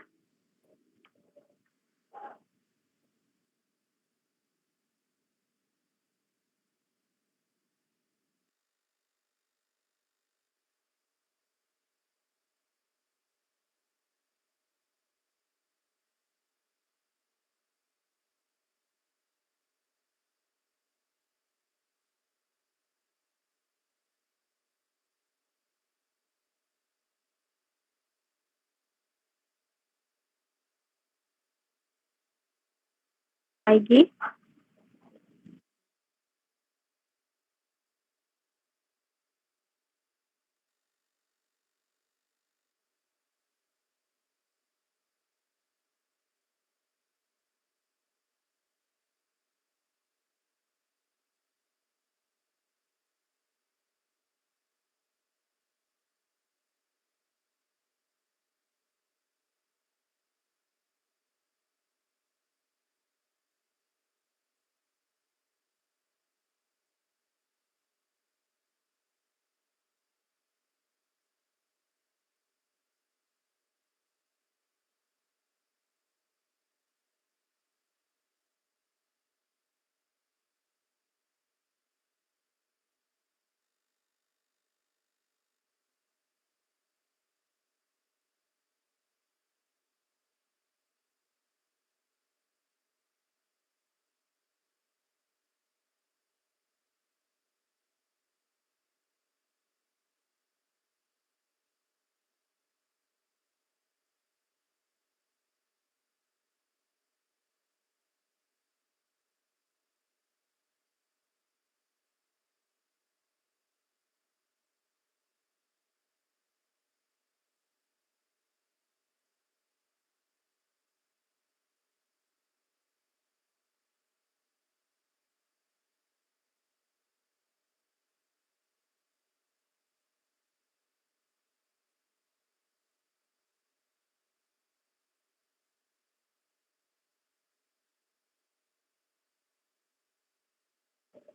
Lagi.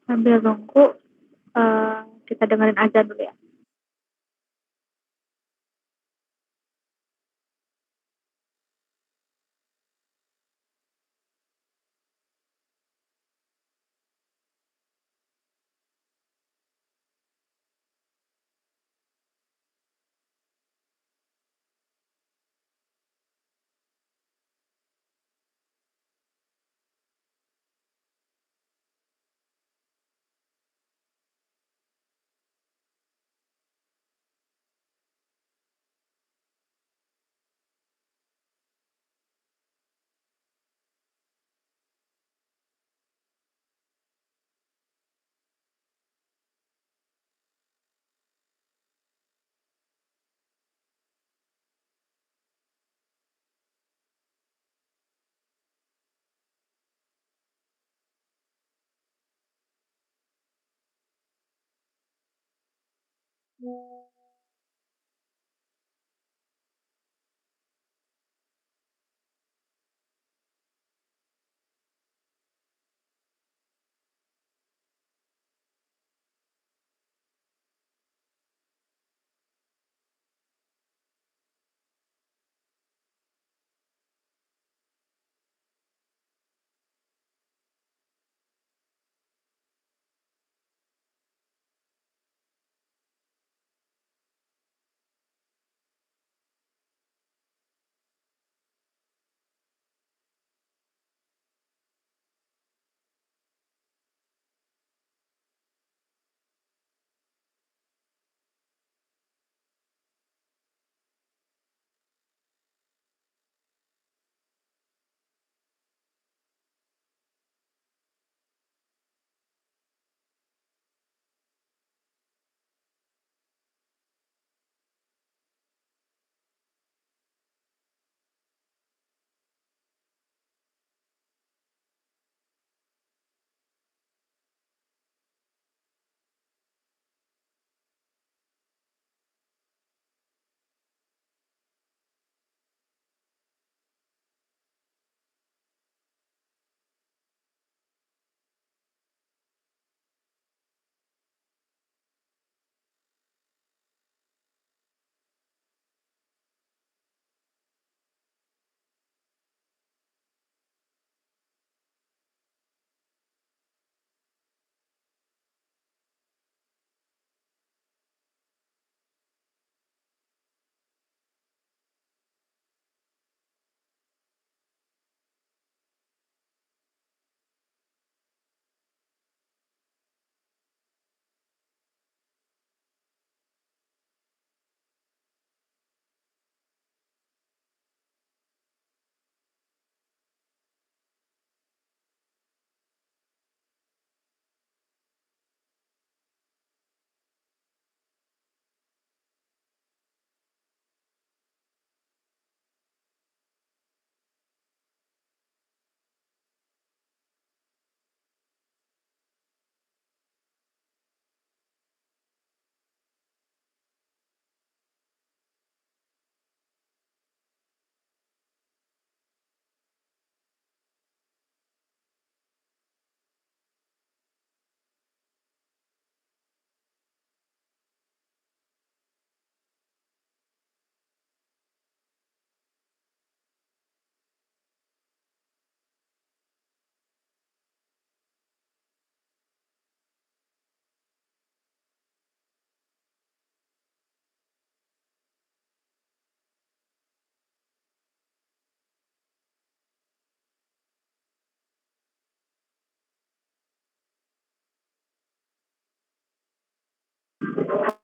Sambil nunggu, kita dengerin azan dulu ya.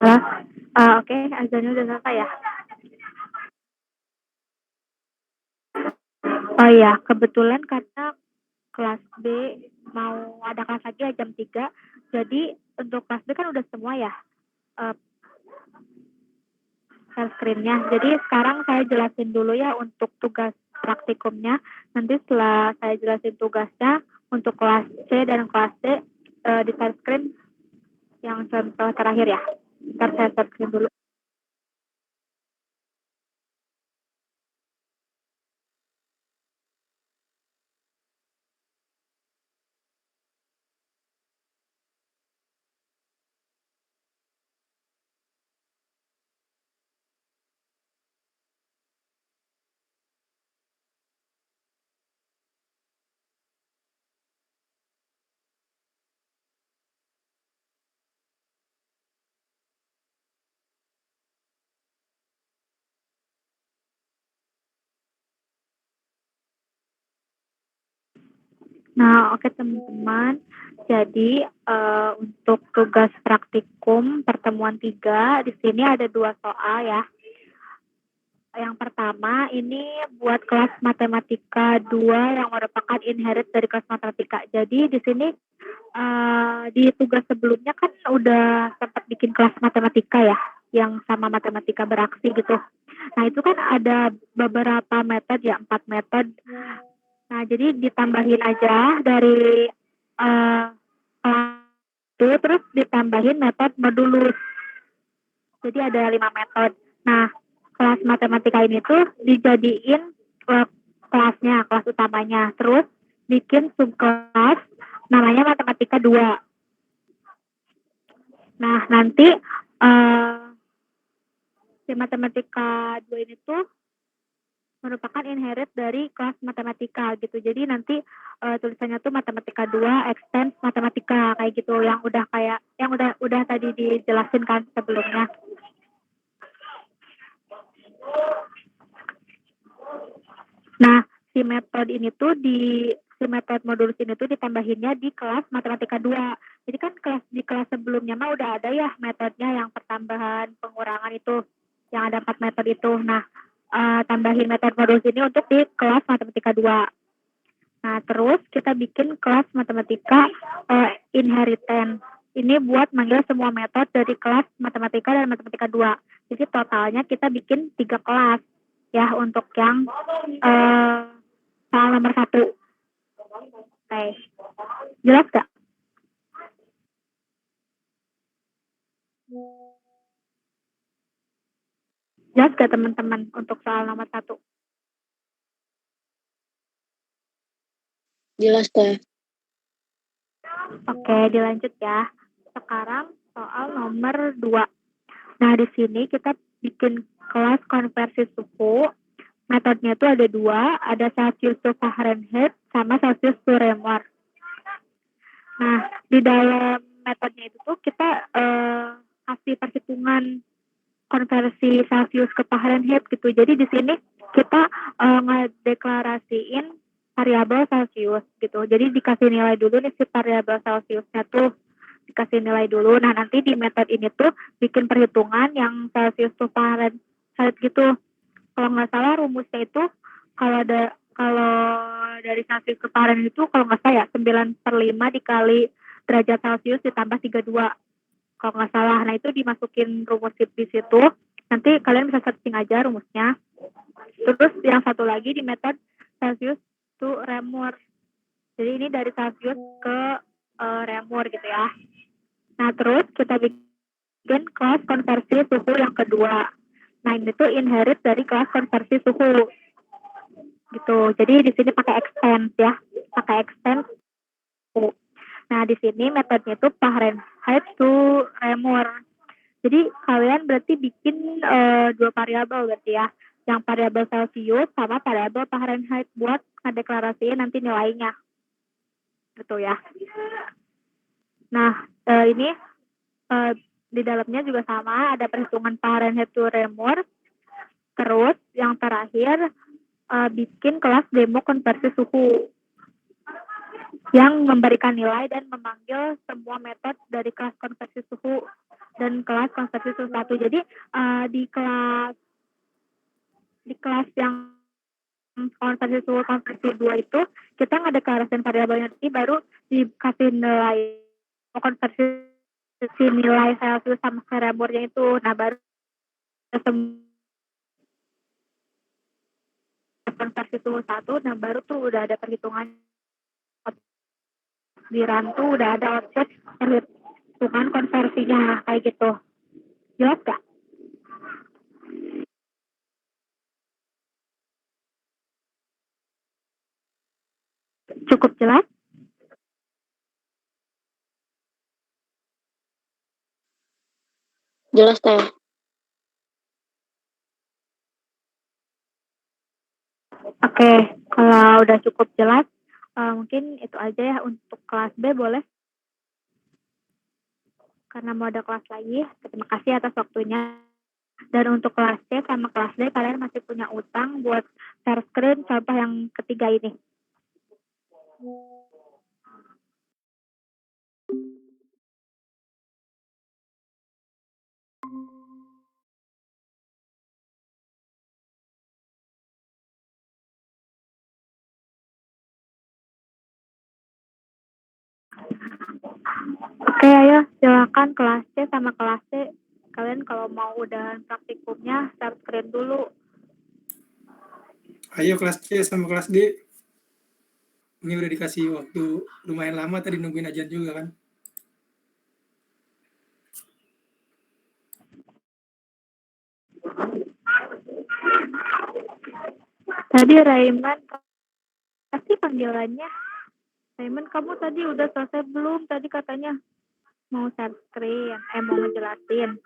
Halo, oke, azannya udah selesai ya? Oh iya, kebetulan karena kelas B mau ada kelas lagi ya jam 3, jadi untuk kelas B kan udah semua ya, share screen-nya. Jadi sekarang saya jelasin dulu ya untuk tugas praktikumnya. Nanti setelah saya jelasin tugasnya, untuk kelas C dan kelas D di share screen yang contoh terakhir ya. Ntar saya share screen dulu. Nah, oke teman-teman. Jadi untuk tugas praktikum pertemuan 3 di sini ada 2 soal ya. Yang pertama ini buat kelas matematika 2 yang merupakan inherit dari kelas matematika. Jadi di sini di tugas sebelumnya kan udah sempat bikin kelas matematika ya, yang sama matematika beraksi gitu. Nah itu kan ada beberapa metode ya, 4 metode. Nah jadi ditambahin aja dari itu, terus ditambahin metode modulus. Jadi ada 5 metode. Nah kelas matematika ini tuh dijadiin kelasnya, kelas utamanya. Terus bikin subkelas namanya matematika 2. Nah, nanti si matematika 2 ini tuh merupakan inherit dari kelas matematika gitu. Jadi nanti tulisannya tuh matematika 2 extend matematika kayak gitu, yang udah tadi dijelasin kan sebelumnya. Nah, si metode modulus ini tuh ditambahinnya di kelas matematika 2. Jadi kan di kelas sebelumnya mah udah ada ya metodenya yang pertambahan, pengurangan itu, yang ada 4 metode itu. Nah, tambahin metode modulus ini untuk di kelas matematika 2. Nah, terus kita bikin kelas matematika inheritance. Ini buat manggil semua metode dari kelas matematika dan matematika 2. Jadi totalnya kita bikin 3 kelas ya untuk yang soal nomor 1. Oke. Jelas gak? Jelas gak teman-teman untuk soal nomor 1? Jelas teh. Oke, dilanjut ya. Sekarang soal nomor 2. Nah, di sini kita bikin kelas konversi suhu. Metodenya itu ada 2, ada Celsius to Fahrenheit sama Celsius to Reaumur. Nah, di dalam metodenya itu tuh kita kasih perhitungan konversi Celsius ke Fahrenheit gitu. Jadi di sini kita ngedeklarasiin variabel Celsius gitu. Jadi dikasih nilai dulu nih si variabel Celsiusnya tuh dikasih nilai dulu. Nah, nanti di metode ini tuh bikin perhitungan yang Celsius to Fahrenheit gitu. Kalau nggak salah rumusnya itu kalau dari Celsius ke Fahrenheit itu kalau nggak salah ya 9/5 dikali derajat Celsius ditambah 32 kalau nggak salah. Nah itu dimasukin rumus di situ, nanti kalian bisa searching aja rumusnya. Terus yang satu lagi di metode Celsius to Reaumur, jadi ini dari Celsius ke Reaumur gitu ya. Nah terus kita bikin kelas konversi suhu yang kedua. Nah ini tuh inherit dari kelas konversi suhu gitu. Jadi di sini pakai extend ya, pakai extend. Nah di sini metodenya itu Fahrenheit to Reaumur. Jadi kalian berarti bikin 2 variabel berarti ya, yang variabel Celsius sama variabel Fahrenheit buat ngedeklarasiin nanti nilainya, gitu ya. Nah ini di dalamnya juga sama, ada perhitungan Fahrenheit to Reaumur. Terus yang terakhir bikin kelas demo konversi suhu yang memberikan nilai dan memanggil semua metode dari kelas konversi suhu dan kelas konversi suhu 1. Jadi di kelas yang konversi suhu konversi 2 itu kita ngedeklarasiin variabelnya, nanti baru dikasih nilai konversi nilai Celsius sama Reaumurnya itu. Nah baru konversi suhu 1, nah baru tuh udah ada perhitungan di rantu, udah ada output perhitungan konversinya kayak gitu. Jelas gak? Cukup jelas? Jelas teh. Oke, kalau udah cukup jelas, mungkin itu aja ya untuk kelas B, boleh? Karena mau ada kelas lagi. Terima kasih atas waktunya. Dan untuk kelas C sama kelas D, kalian masih punya utang buat share screen contoh yang ketiga ini. Oke, ayo silakan kelas C sama kelas C. Kalian kalau mau udahan praktikumnya share screen dulu. Ayo kelas C sama kelas D. Ini udah dikasih waktu lumayan lama tadi nungguin ajan juga kan. Tadi Raiman, pasti panggilannya. Raiman, kamu tadi udah selesai belum? Tadi katanya mau share screen, mau ngejelasin.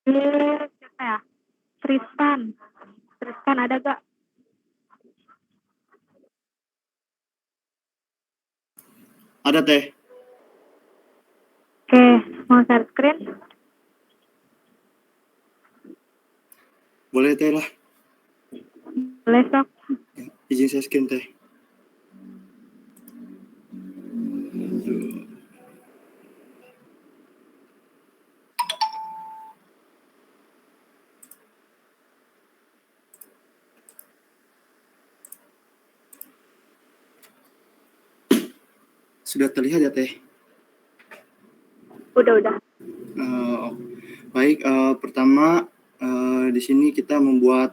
Siapa ya? Tristan. Tristan ada gak? Ada teh. Oke, mau share screen? Boleh teh lah. Boleh sok. Izin saya skin teh. Sudah terlihat ya teh? Udah. Baik, pertama di sini kita membuat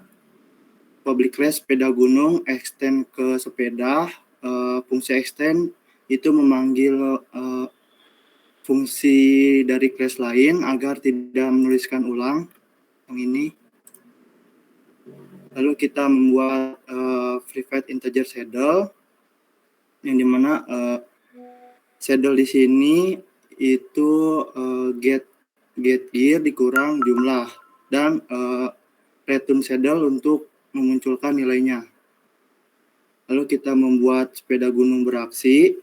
public class sepeda gunung extend ke sepeda. Fungsi extend itu memanggil fungsi dari class lain agar tidak menuliskan ulang yang ini. Lalu kita membuat private integer saddle yang dimana saddle di sini itu get gear dikurang jumlah dan return saddle untuk memunculkan nilainya. Lalu kita membuat sepeda gunung beraksi,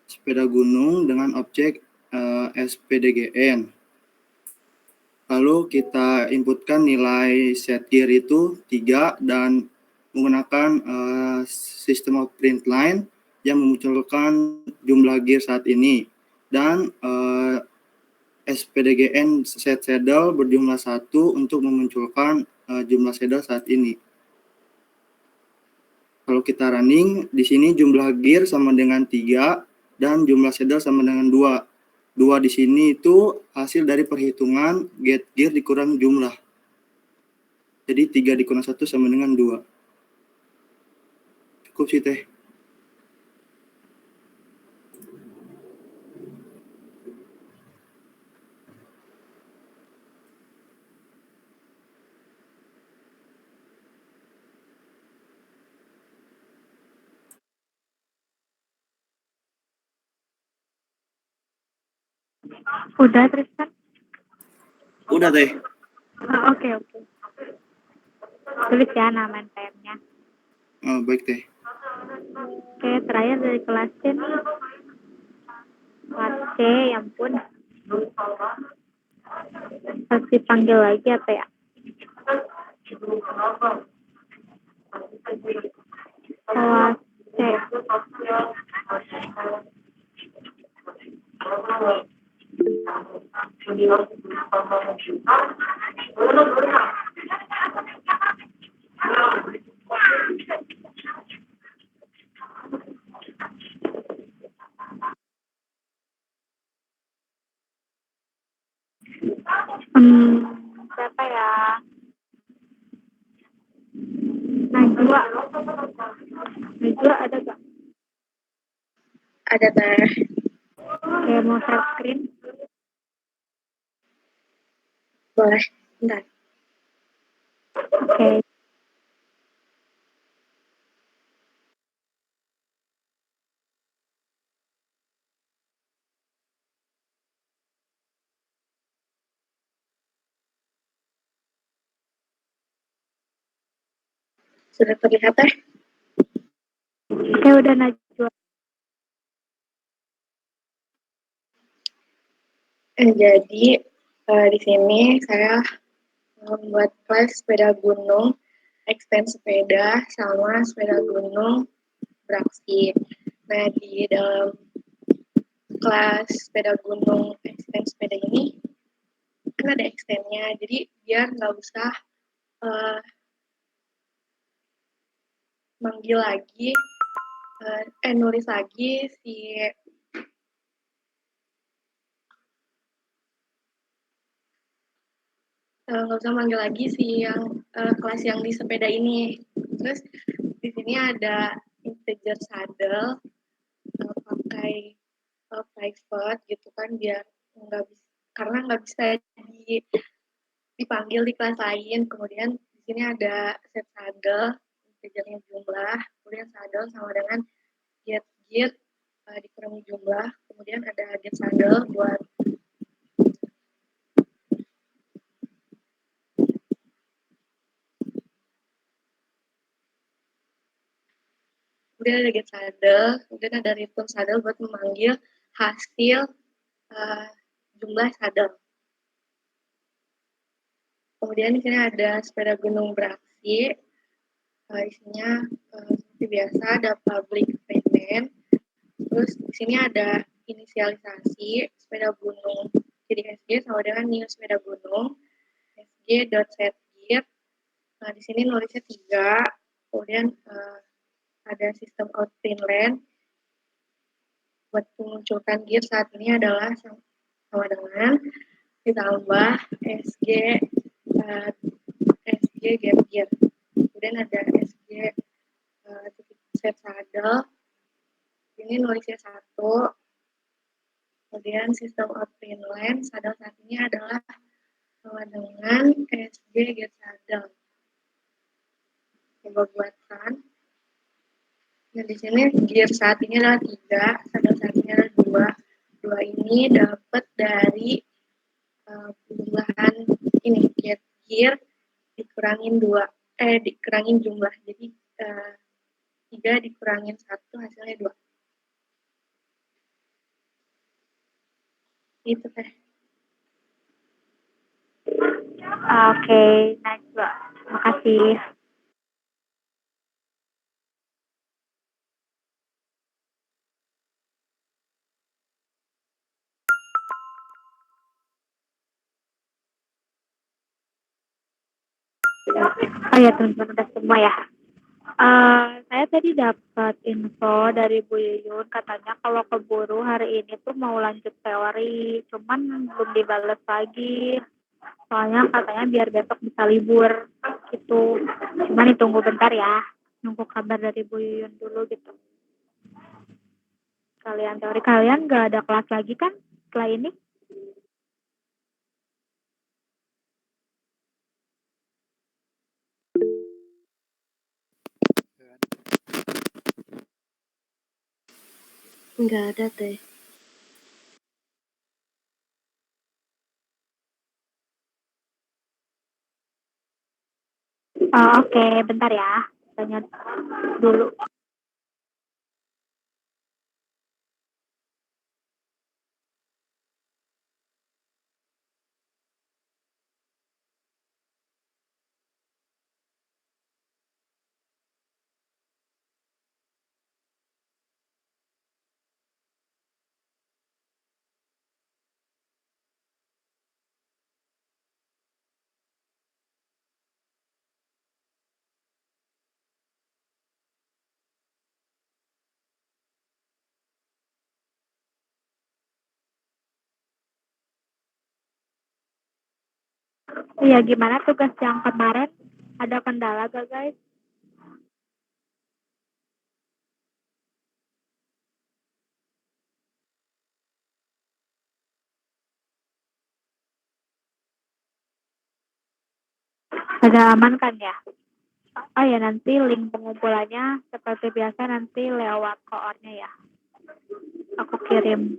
sepeda gunung dengan objek SPDGN. Lalu kita inputkan nilai set gear itu 3 dan menggunakan sistem of print line yang memunculkan jumlah gear saat ini. Dan SPDGN set saddle berjumlah 1 untuk memunculkan jumlah saddle saat ini. Kalau kita running, di sini jumlah gear sama dengan 3 dan jumlah saddle sama dengan 2. 2 di sini itu hasil dari perhitungan get gear dikurang jumlah. Jadi 3 dikurang 1 sama dengan 2. Cukup sih teh. Udah, Tristan? Udah teh. Oke. Tulis ya nama NPM-nya. Baik teh. Oke, terakhir dari kelas C nih. Kelas C, ya ampun. Harus dipanggil lagi apa ya? Kelas C. Siapa ya? Najwa ada gak? Ada teh. Oke, mau share screen? Boleh. Bentar. Oke. Sudah terlihat teh? Oke, udah Najwa. Jadi di sini saya membuat kelas sepeda gunung, extend sepeda, sama sepeda gunung beraksi. Nah, di dalam kelas sepeda gunung extend sepeda ini kan ada extendnya, jadi biar nggak usah manggil lagi, nulis lagi si nggak usah manggil lagi si yang kelas yang di sepeda ini. Terus di sini ada integer saddle pakai private gitu kan, biar nggak bisa, karena nggak bisa dipanggil di kelas lain. Kemudian di sini ada set saddle, integernya jumlah, kemudian saddle sama dengan get dikurangi jumlah, kemudian ada get saddle buat kemudian ada get saddle, kemudian ada return saddle buat memanggil hasil jumlah saddle. Kemudian di sini ada sepeda gunung beraksi, isinya seperti biasa ada public payment. Terus di sini ada inisialisasi sepeda gunung, jadi SG sama dengan new sepeda gunung, sg.setGear. Nah, di sini nulisnya 3, kemudian ada sistem out inline buat memunculkan gear saat ini adalah sama dengan ditambah SG gap gear. Kemudian ada SG set saddle, ini nulisnya 1. Kemudian sistem out inline saddle saat ini adalah sama dengan SG get saddle. Coba buatkan. Nah, di sini gear saat ini adalah 3, saddle saat ini adalah 2. 2 ini dapat dari jumlahan ini, get gear dikurangin 2, dikurangin jumlah. Jadi 3 dikurangin 1 hasilnya 2. Itu teh. Oke, Najwa. Makasih. Oh ya, teman-teman udah semua ya. Saya tadi dapat info dari Bu Yuyun, katanya kalau keburu hari ini tuh mau lanjut teori, cuman belum dibales lagi. Soalnya katanya biar besok bisa libur gitu. Cuman ditunggu bentar ya, nunggu kabar dari Bu Yuyun dulu gitu. Kalian teori kalian nggak ada kelas lagi kan setelah ini? Nggak ada teh. Oke, bentar ya. Tanya dulu. Iya, gimana tugas yang kemarin? Ada kendala gak guys? Ada aman kan ya? Oh ya, nanti link pengumpulannya seperti biasa nanti lewat koornya ya. Aku kirim.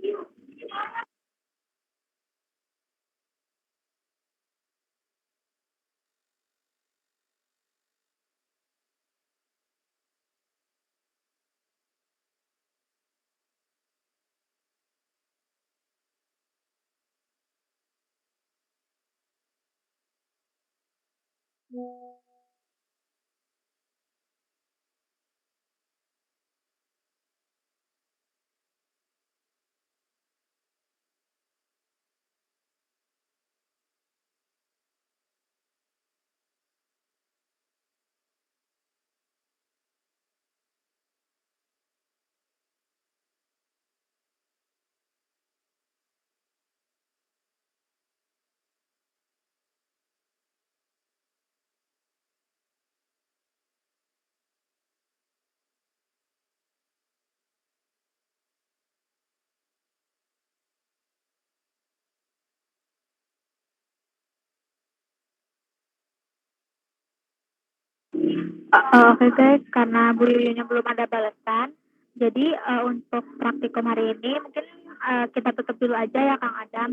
Oke guys, karena Bu Yuyunya belum ada balasan, jadi untuk praktikum hari ini mungkin kita tutup dulu aja ya Kang Adam.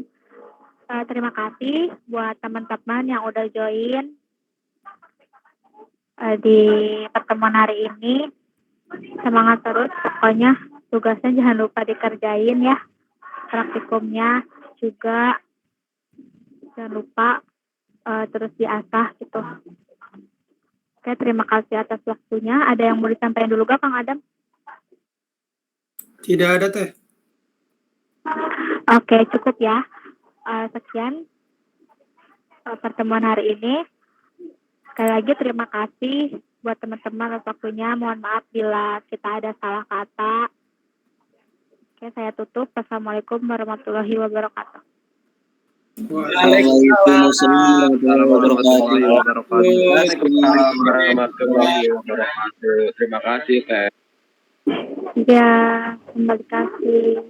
Terima kasih buat teman-teman yang udah join di pertemuan hari ini. Semangat terus, pokoknya tugasnya jangan lupa dikerjain ya, praktikumnya juga jangan lupa terus diasah gitu. Oke, terima kasih atas waktunya. Ada yang mau disampaikan dulu gak Kang Adam? Tidak ada Teh. Oke, cukup ya. Sekian pertemuan hari ini. Sekali lagi terima kasih buat teman-teman atas waktunya. Mohon maaf bila kita ada salah kata. Oke, saya tutup. Wassalamualaikum warahmatullahi wabarakatuh. Waalaikumsalam warahmatullahi wabarakatuh. Waalaikumsalam warahmatullahi wabarakatuh. Terima kasih, Teh. Ya, kembali kasih.